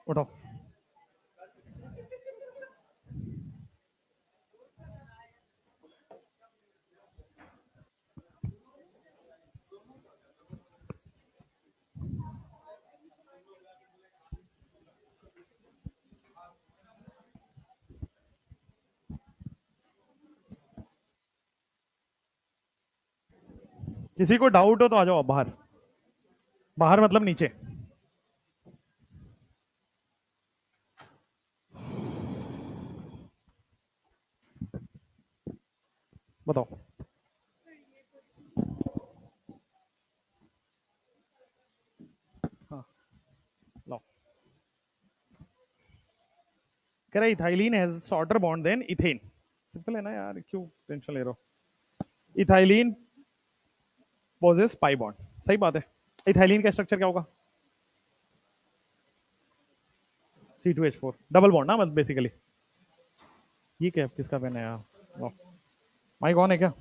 उठाओ। किसी को डाउट हो तो आ जाओ बाहर। बाहर मतलब नीचे। बताओ। हाँ, लो। कह रहा ethylene has shorter bond than ethane. Simple है ना यार, क्यों टेंशन ले रहे हो। Ethylene possess pi bond. सही बात है। इथाइलिन का स्ट्रक्चर क्या होगा? C2H4 डबल बॉन्ड ना, मतलब बेसिकली। ये क्या किसका पेन है यार? माइक ऑन है क्या?